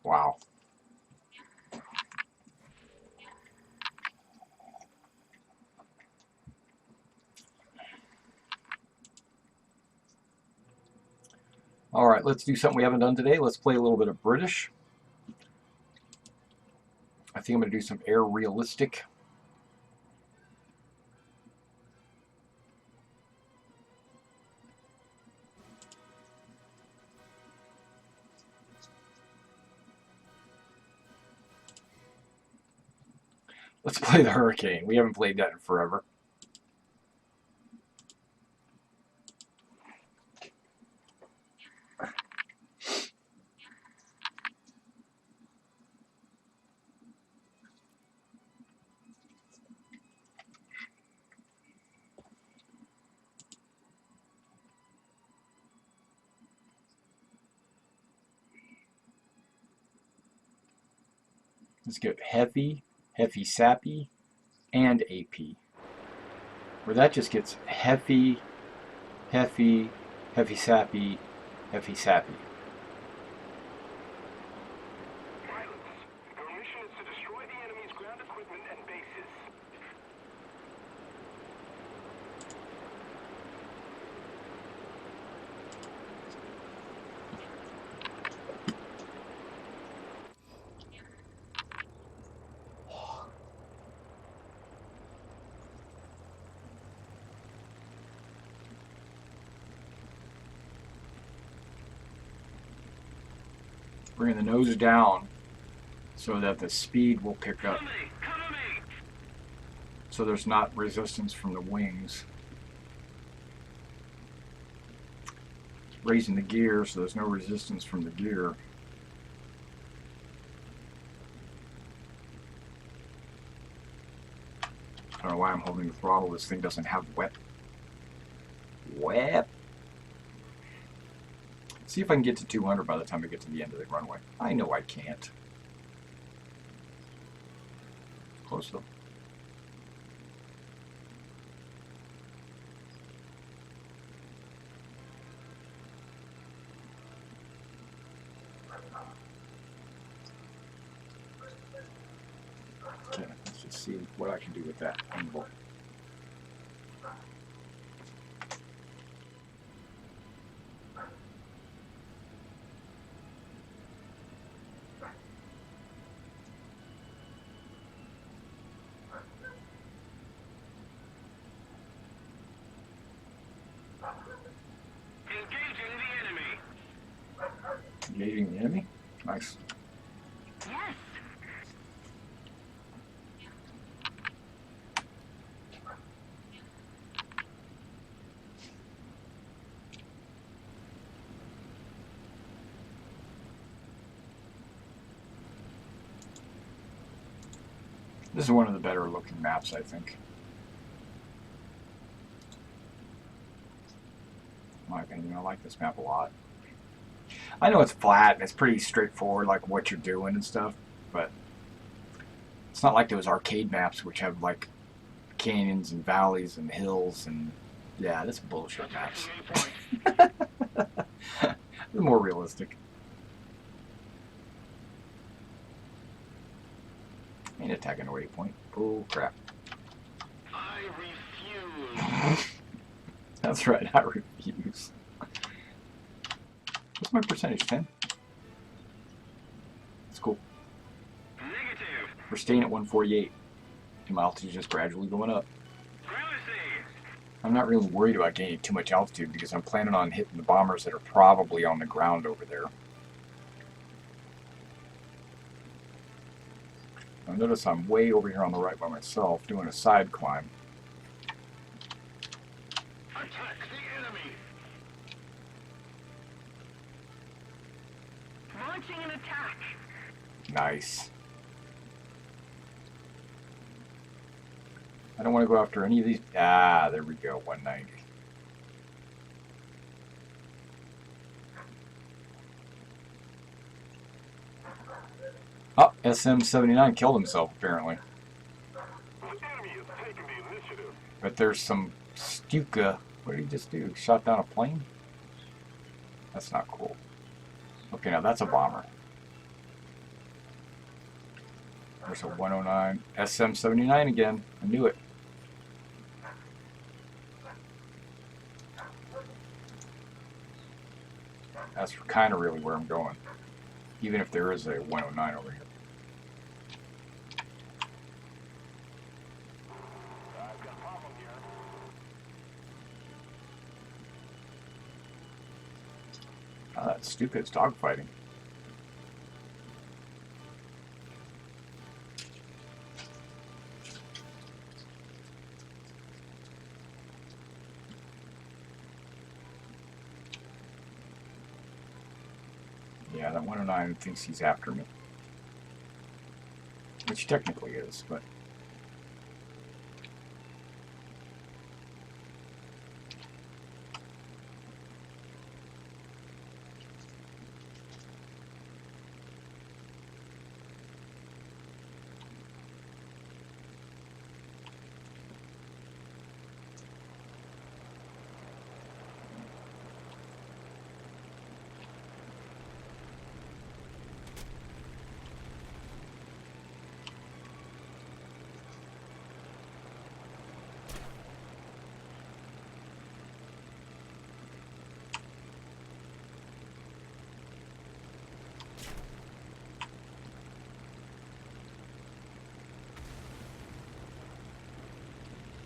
Speaker 1: Wow. All right, let's do something we haven't done today. Let's play a little bit of British. I think I'm going to do some air realistic. Let's play the Hurricane. We haven't played that in forever. Let's get heavy, heavy sappy, and AP. Where that just gets heavy, heavy, heavy sappy, heavy sappy.
Speaker 2: Pilots, your mission is to destroy the enemy's ground equipment and bases.
Speaker 1: Bringing the nose down so that the speed will pick up.
Speaker 3: Cover me! Cover me!
Speaker 1: So there's not resistance from the wings. Raising the gear so there's no resistance from the gear. I don't know why I'm holding the throttle. This thing doesn't have wet. See if I can get to 200 by the time I get to the end of the runway. I know I can't. Close though. Okay, let's just see what I can do with that angle.
Speaker 3: Engaging the enemy.
Speaker 1: Engaging the enemy. Nice.
Speaker 3: Yes.
Speaker 1: This is one of the better looking maps, I think. In my opinion, I like this map a lot. I know it's flat and it's pretty straightforward, like what you're doing and stuff, but it's not like those arcade maps which have like canyons and valleys and hills and yeah, that's bullshit maps. They're more realistic. Ain't attacking a waypoint. Oh crap.
Speaker 2: I refuse.
Speaker 1: That's right, I refuse. What's my percentage? 10? That's cool.
Speaker 3: Negative.
Speaker 1: We're staying at 148. And my altitude's just gradually going up.
Speaker 3: Privacy.
Speaker 1: I'm not really worried about gaining too much altitude because I'm planning on hitting the bombers that are probably on the ground over there. Now notice I'm way over here on the right by myself doing a side climb.
Speaker 2: Attack the enemy.
Speaker 3: Launching an attack.
Speaker 1: Nice. I don't want to go after any of these. Ah, there we go, 190. Oh, SM-79 killed himself, apparently.
Speaker 2: The enemy is taking the initiative.
Speaker 1: But there's some Stuka. What did he just do? Shot down a plane? That's not cool. Okay, now that's a bomber. There's a 109. SM-79 again. I knew it. That's kind of really where I'm going. Even if there is a 109 over here.
Speaker 2: I've got a problem here.
Speaker 1: Oh, that's stupid. It's dogfighting. Yeah, that 109 thinks he's after me. Which technically is, but...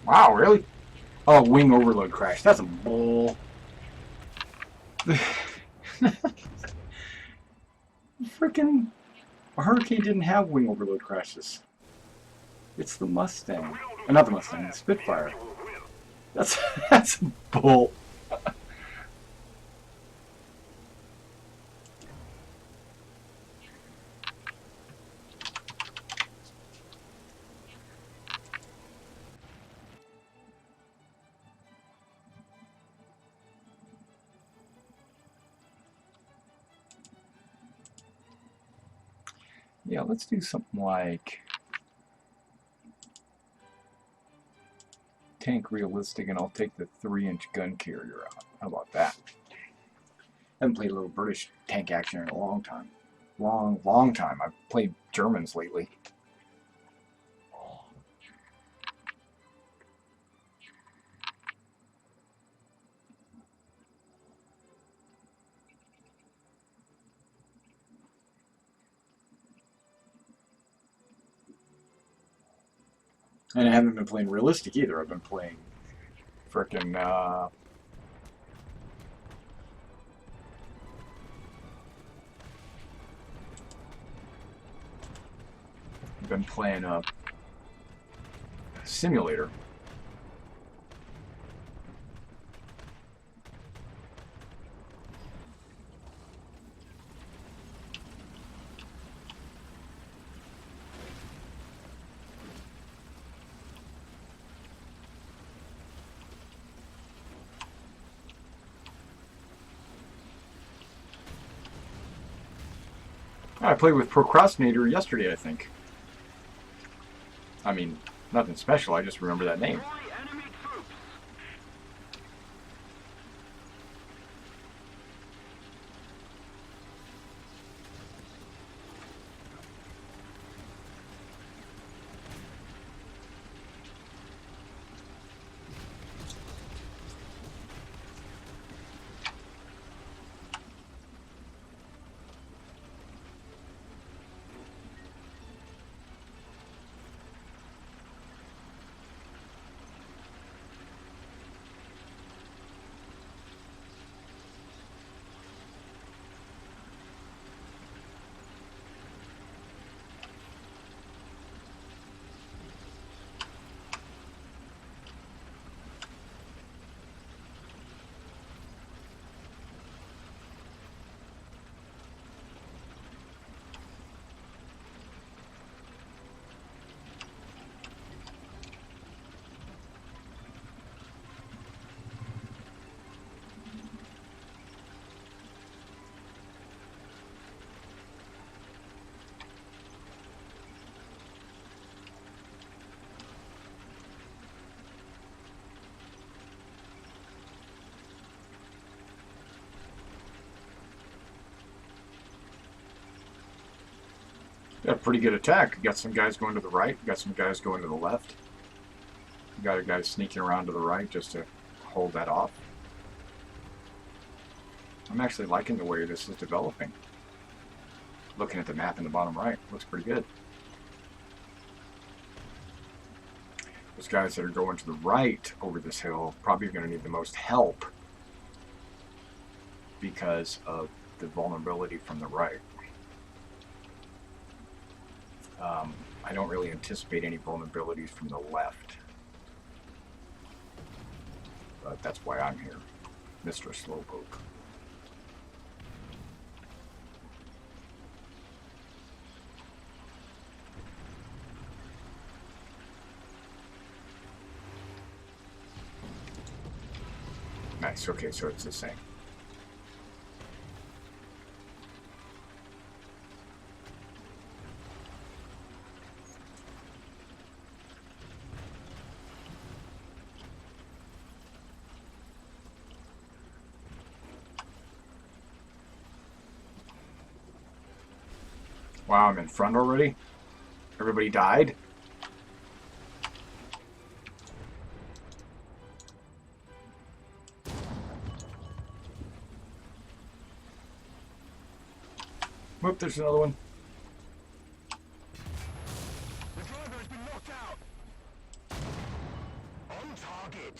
Speaker 1: Wow, really? Oh, wing overload crash. That's a bull. Freaking Hurricane didn't have wing overload crashes. It's the Mustang. Not the Mustang, the Spitfire. That's bull. Yeah, let's do something like tank realistic, and I'll take the 3-inch gun carrier out. How about that? I haven't played a little British tank action in a long time. Long time. I've played Germans lately. And I haven't been playing realistic either. I've been playing frickin' simulator. I played with Procrastinator yesterday, I think. I mean, nothing special, I just remember that name.
Speaker 2: Destroy enemy troops.
Speaker 1: Got a pretty good attack. You got some guys going to the right, you got some guys going to the left. You got a guy sneaking around to the right just to hold that off. I'm actually liking the way this is developing. Looking at the map in the bottom right, looks pretty good. Those guys that are going to the right over this hill probably are going to need the most help because of the vulnerability from the right. I don't really anticipate any vulnerabilities from the left. But that's why I'm here, Mr. Slowpoke. Nice, okay, so it's the same. Wow, I'm in front already? Everybody died? Whoop, there's another one.
Speaker 2: The driver has been knocked out. On target.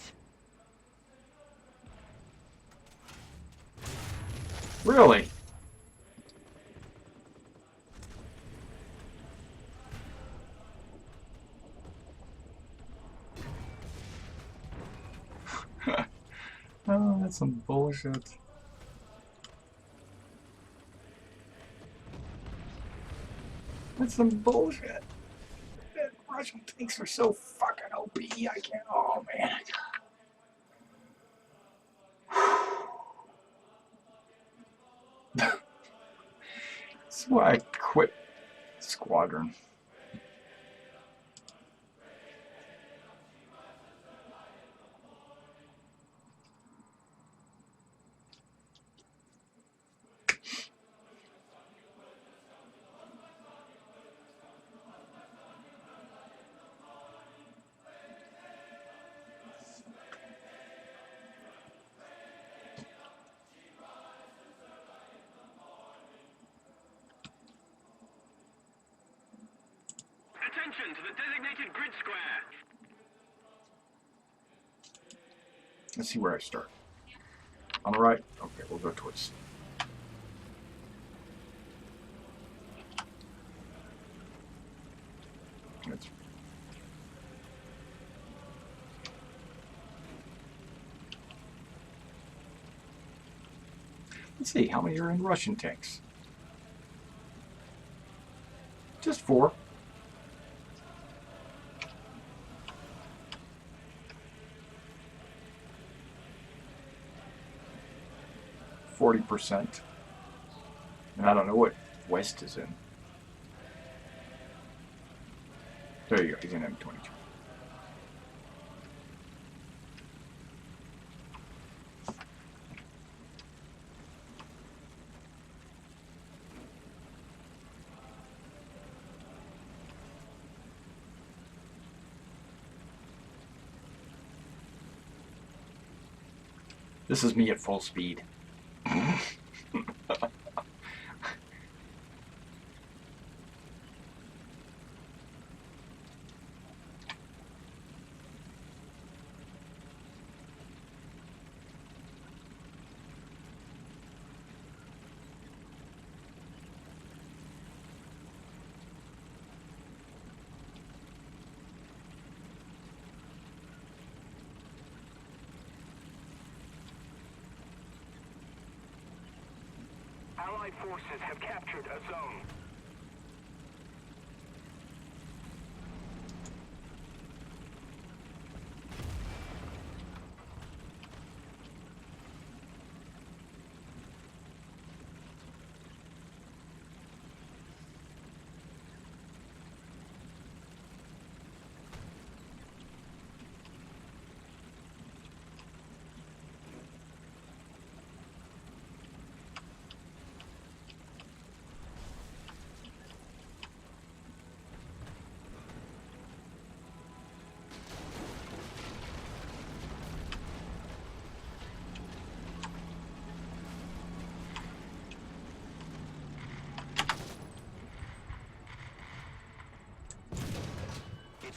Speaker 1: Really? Oh, that's some bullshit. That's some bullshit. Russian tanks are so fucking OP. I can't. Oh man. That's why I quit Squadron.
Speaker 3: Attention to the designated grid square.
Speaker 1: Let's see where I start. On the right? Okay, we'll go towards. Let's see, how many are in Russian tanks? Just 4. %. And I don't know what West is in. There you go, he's in M22. This is me at full speed.
Speaker 2: Allied forces have captured a zone.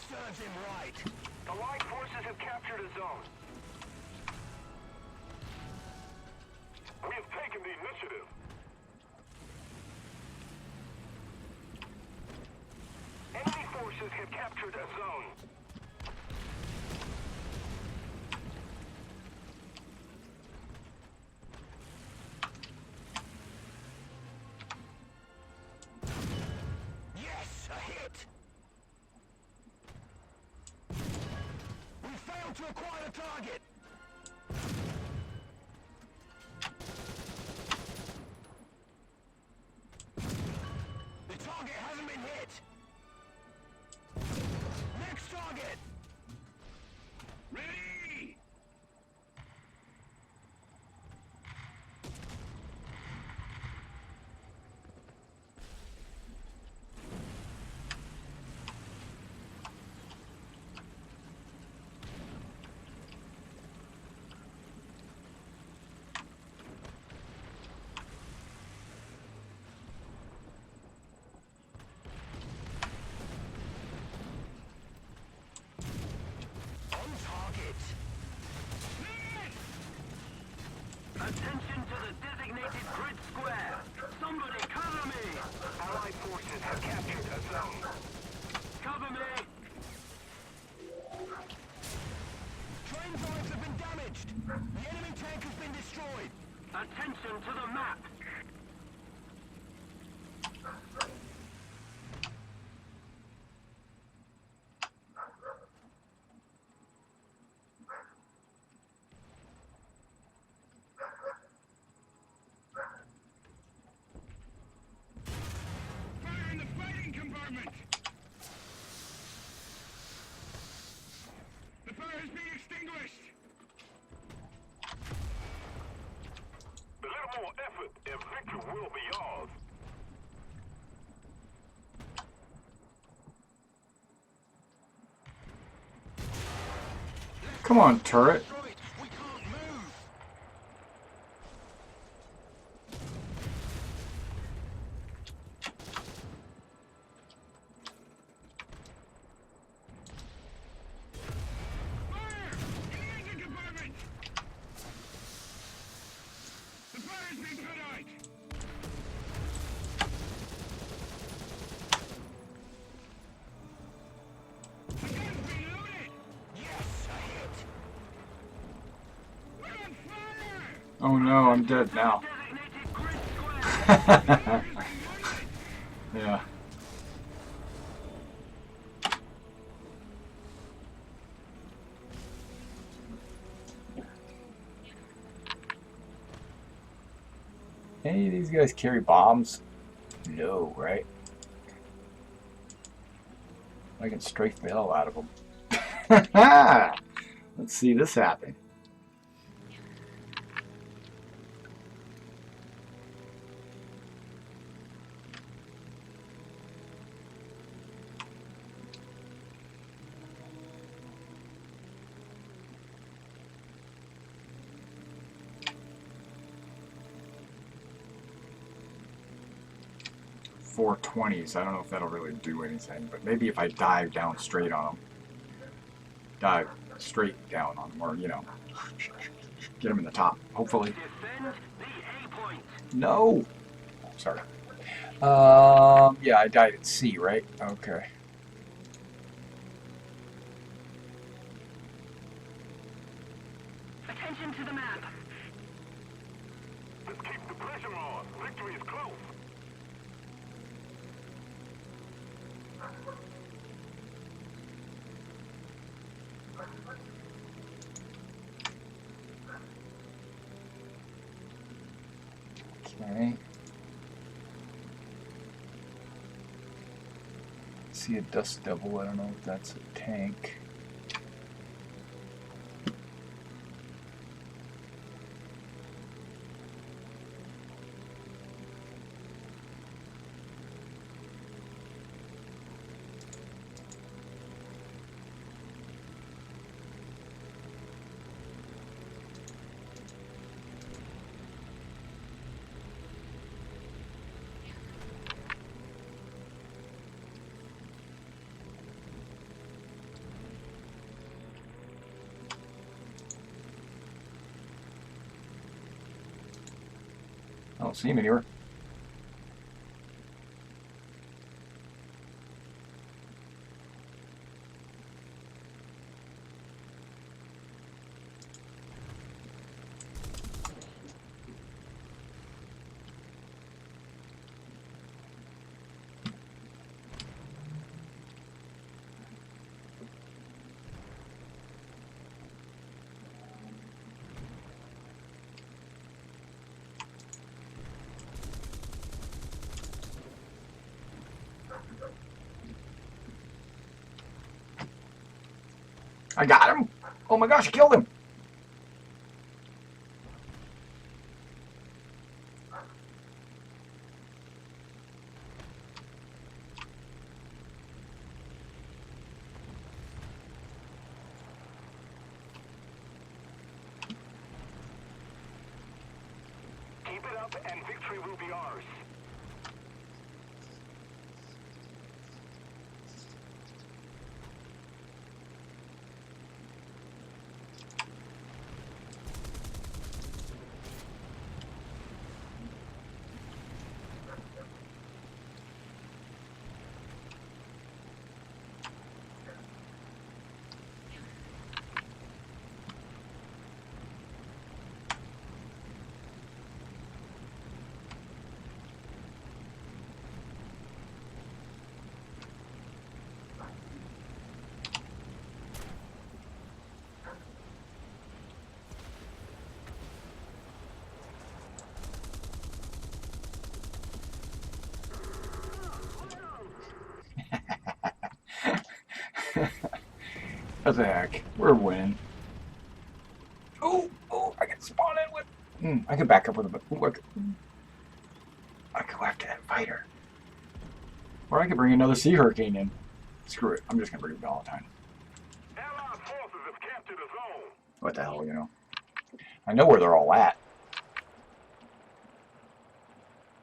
Speaker 2: Serves him right. The Allied forces have captured a zone. We have taken the initiative. Enemy forces have captured a zone. Yes, a hit. To acquire the target. The target hasn't been hit. Next target.
Speaker 3: Ready! Attention to the designated grid square. Somebody cover me.
Speaker 2: Allied forces have captured a zone.
Speaker 3: Cover me.
Speaker 2: Train drives have been damaged. The enemy tank has been destroyed.
Speaker 3: Attention to the map. Fire in the fighting compartment. The fire is being extinguished.
Speaker 2: A little more effort and victory will be ours.
Speaker 1: Come on, turret.
Speaker 2: We can't move.
Speaker 3: Fire in the engine compartment. The fire is being put out. The gun's being loaded.
Speaker 2: Yes, a hit.
Speaker 3: We're on fire.
Speaker 1: Oh no, I'm dead now.
Speaker 3: Designated grid square.
Speaker 1: Yeah. Hey, these guys carry bombs. No, right? I can strafe the hell out of them. Let's see this happen. .420s. I don't know if that'll really do anything, but maybe if I dive down straight on them. Dive straight down on them, or, you know, get them in the top, hopefully.
Speaker 2: Defend the A point.
Speaker 1: No! Sorry. Yeah, I died at sea, right? Okay.
Speaker 3: Attention to the map.
Speaker 2: Let's keep the pressure on. Victory is close.
Speaker 1: Okay. See a dust devil. I don't know if that's a tank. I don't see him anywhere. I got him! Oh my gosh, I killed him!
Speaker 2: Keep it up and victory will be ours.
Speaker 1: What the heck? We're winning. Oh, I can spawn in with... I can back up with a... I could go after that fighter. Or I could bring another Sea Hurricane in. Screw it. I'm just going to bring Valentine.
Speaker 2: Allied forces have captured a zone.
Speaker 1: What the hell, you know? I know where they're all at.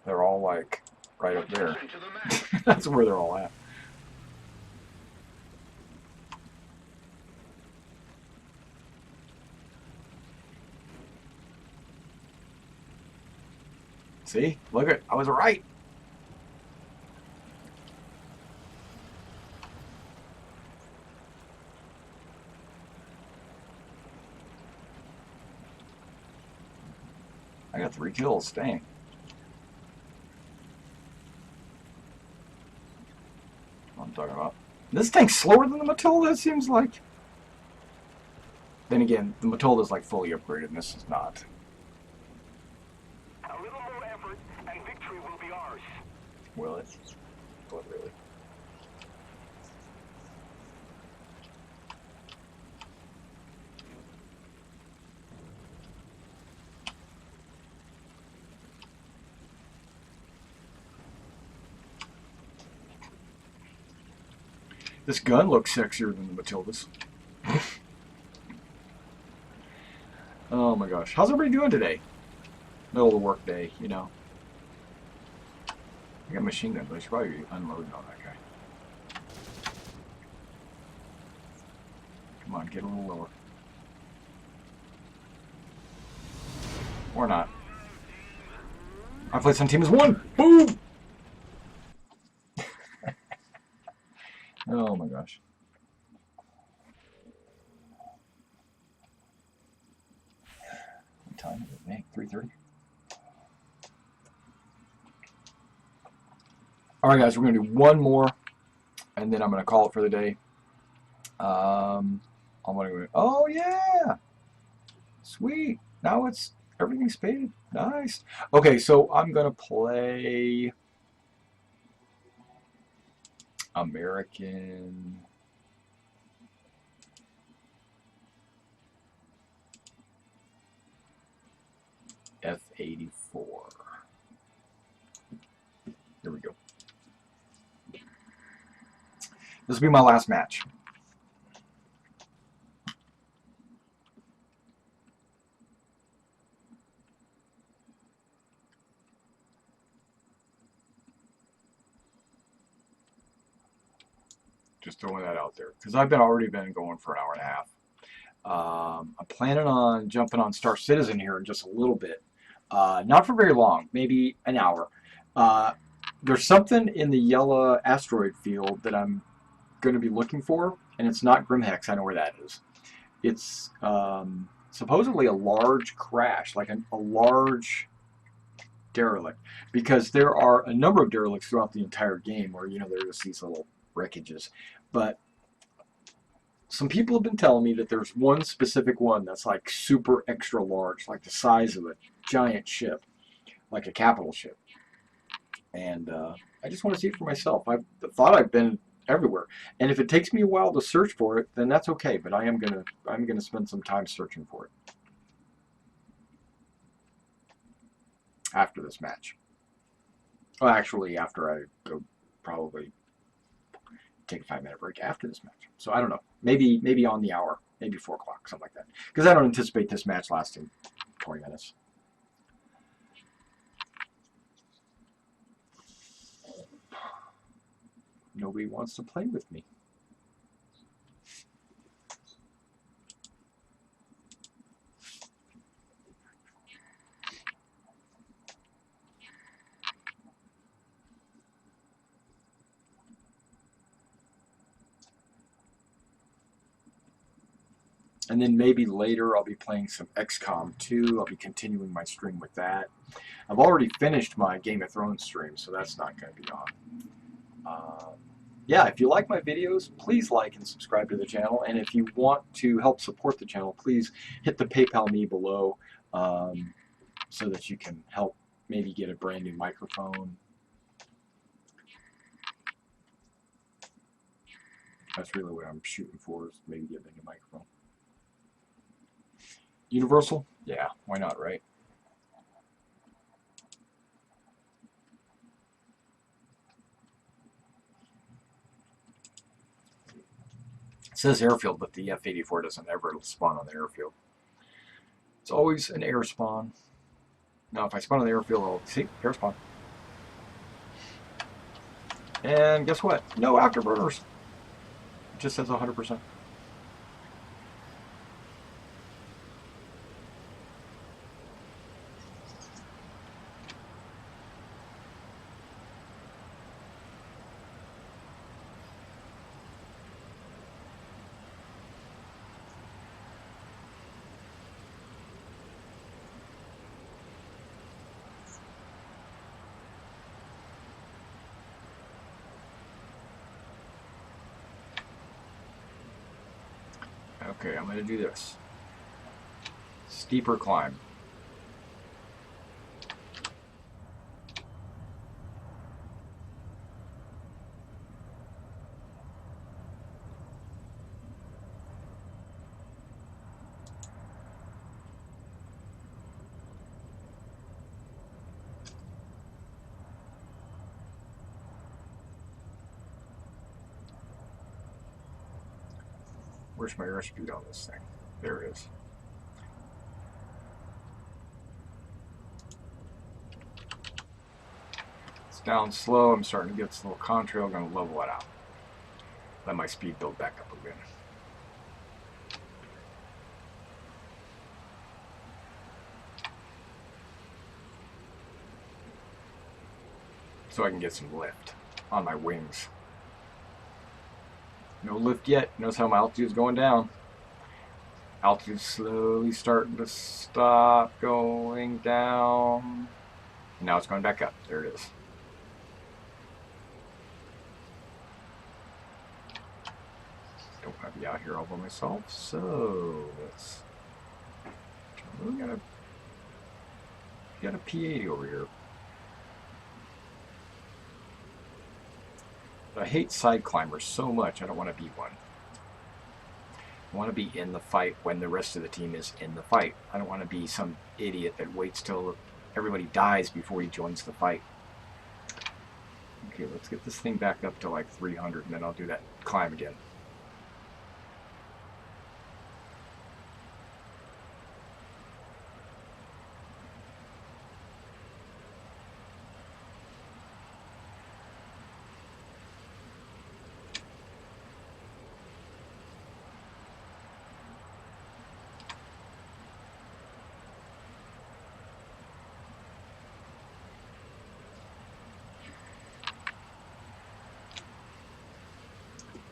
Speaker 1: They're all, like, right up there.
Speaker 3: Attention to the map.
Speaker 1: That's where they're all at. See? Look at... I was right. I got 3 kills. Dang. What I'm talking about. This thing's slower than the Matilda, it seems like. Then again, the Matilda's like fully upgraded, and this is not.
Speaker 2: A little more effort and victory will be ours.
Speaker 1: Will it? Will it really? This gun looks sexier than the Matildas. Oh my gosh. How's everybody doing today? Middle of the work day, you know. I got a machine gun, but I should probably be unloading on that guy. Come on, get a little lower. Or not. I played some team as one. Boom! Oh my gosh. What time is it? Hey, 3:30. All right, guys, we're gonna do one more, and then I'm gonna call it for the day. I'm gonna go. Oh yeah, sweet. Now it's everything's paid. Nice. Okay, so I'm gonna play American. F-84. Here we go. This will be my last match. Just throwing that out there because I've already been going for an hour and a half. I'm planning on jumping on Star Citizen here in just a little bit. Not for very long, maybe an hour. There's something in the yellow asteroid field that I'm going to be looking for, and it's not Grimhex. I know where that is. It's supposedly a large crash, like a large derelict, because there are a number of derelicts throughout the entire game where, you know, there's just these little wreckages. But some people have been telling me that there's one specific one that's like super extra large, like the size of a giant ship, like a capital ship. And I just want to see it for myself. I thought I've been everywhere, and if it takes me a while to search for it, then that's okay. But I'm gonna spend some time searching for it after this match. Well, actually, after I go, probably take a 5-minute break after this match. So I don't know. Maybe on the hour, maybe 4 o'clock, something like that. Because I don't anticipate this match lasting 20 minutes. Nobody wants to play with me. And then maybe later I'll be playing some XCOM 2. I'll be continuing my stream with that. I've already finished my Game of Thrones stream, so that's not going to be on. Yeah, if you like my videos, please like and subscribe to the channel. And if you want to help support the channel, please hit the PayPal me below so that you can help maybe get a brand new microphone. That's really what I'm shooting for, is maybe get a new microphone. Universal? Yeah, why not, right? It says airfield, but the F-84 doesn't ever spawn on the airfield. It's always an air spawn. Now, if I spawn on the airfield, I'll see, air spawn. And guess what? No afterburners. It just says 100%. Okay, I'm going to do this. Steeper climb. Where's my airspeed on this thing? There it is. It's down slow. I'm starting to get this little contrail. I'm going to level it out. Let my speed build back up again. So I can get some lift on my wings. No lift yet. Notice how my altitude's going down. Altitude's slowly starting to stop going down. Now it's going back up. There it is. Don't want to be out here all by myself, so let's. We got a P80 over here. But I hate side climbers so much. I don't want to be one. I want to be in the fight when the rest of the team is in the fight. I don't want to be some idiot that waits till everybody dies before he joins the fight. Okay, let's get this thing back up to like 300 and then I'll do that climb again.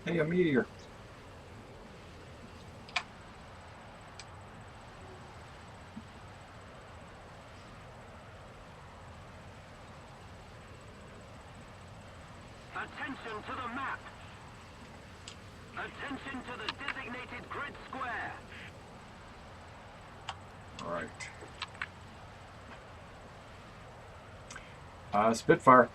Speaker 1: Hey, a meteor.
Speaker 2: Attention to the map. Attention to the designated grid square.
Speaker 1: All right. Spitfire.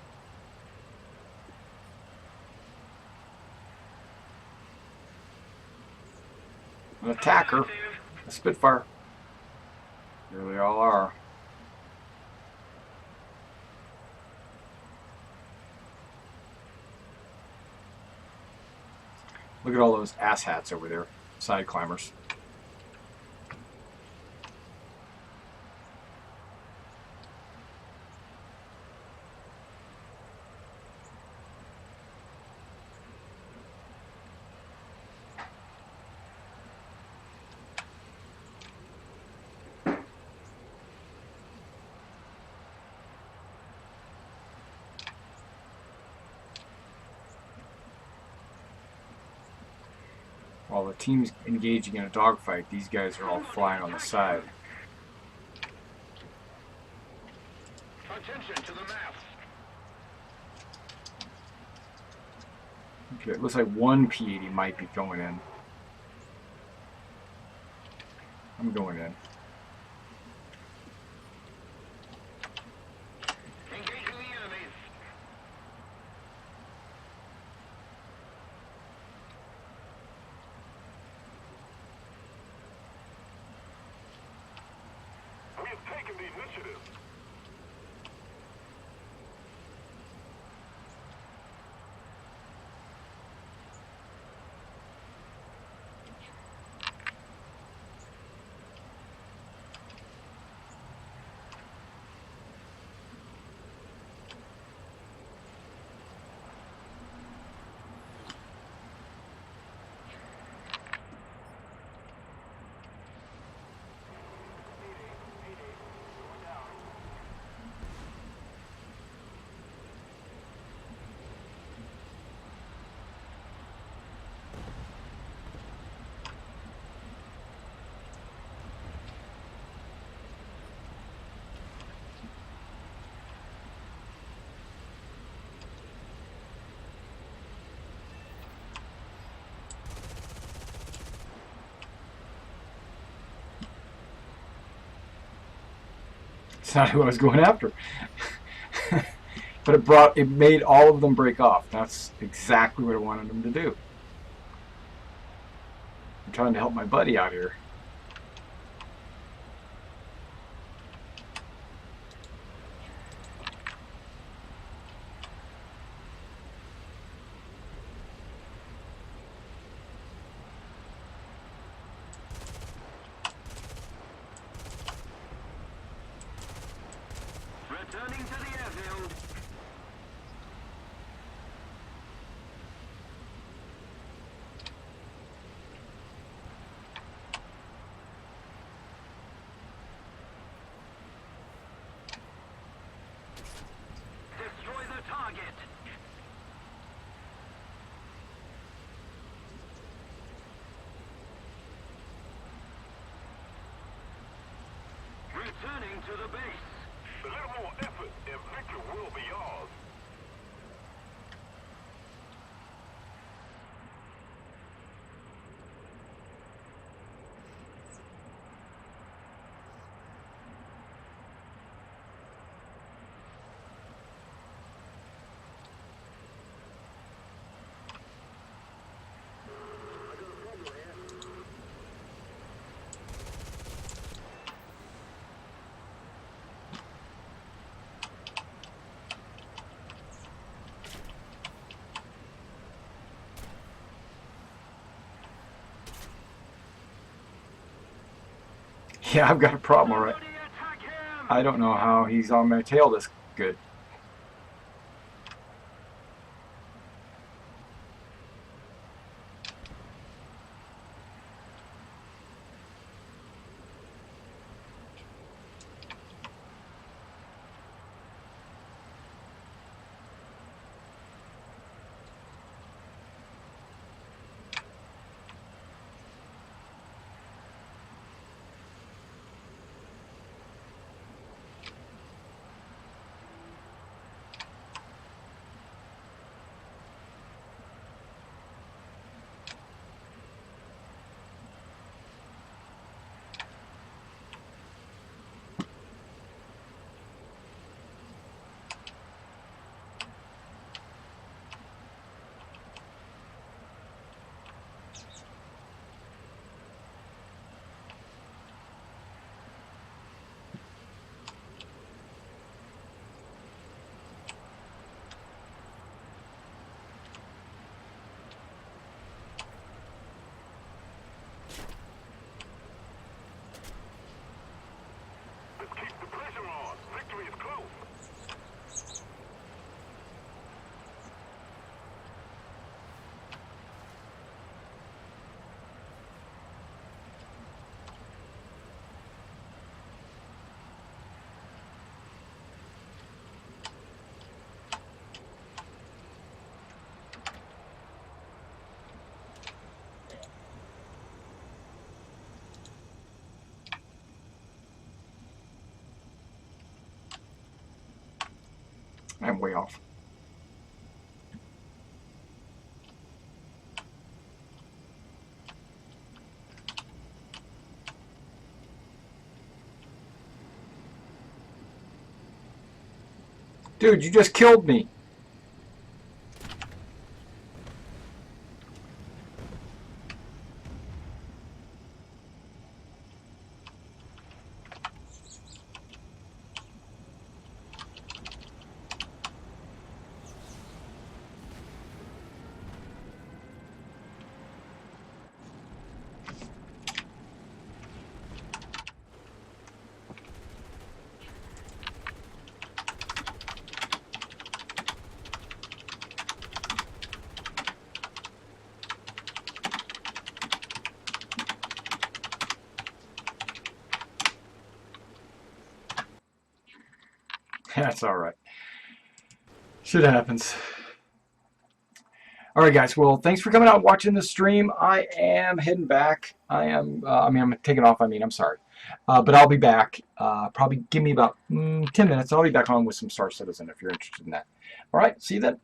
Speaker 1: An attacker. A Spitfire. Here they all are. Look at all those asshats over there. Side climbers. While the team's engaging in a dogfight, these guys are all flying on the side.
Speaker 2: Attention to the map.
Speaker 1: Okay, it looks like one P80 might be going in. I'm going in.
Speaker 2: Engaging the enemies.
Speaker 3: We have taken the initiative.
Speaker 1: It's not who I was going after. But it made all of them break off. That's exactly what I wanted them to do. I'm trying to help my buddy out here.
Speaker 2: to the airfield. Destroy the target. Returning to the base.
Speaker 3: A little more effort and victory will be yours.
Speaker 1: Yeah, I've got a problem, alright.
Speaker 2: Somebody attack him!
Speaker 1: I don't know how he's on my tail this good.
Speaker 3: Let's keep the pressure on. Victory is close.
Speaker 1: I'm way off. Dude, you just killed me. That's alright. Shit happens. Alright guys, well thanks for coming out and watching the stream. I am heading back. I'm taking off, I'm sorry. But I'll be back. Probably give me about 10 minutes. I'll be back on with some Star Citizen if you're interested in that. Alright, see you then.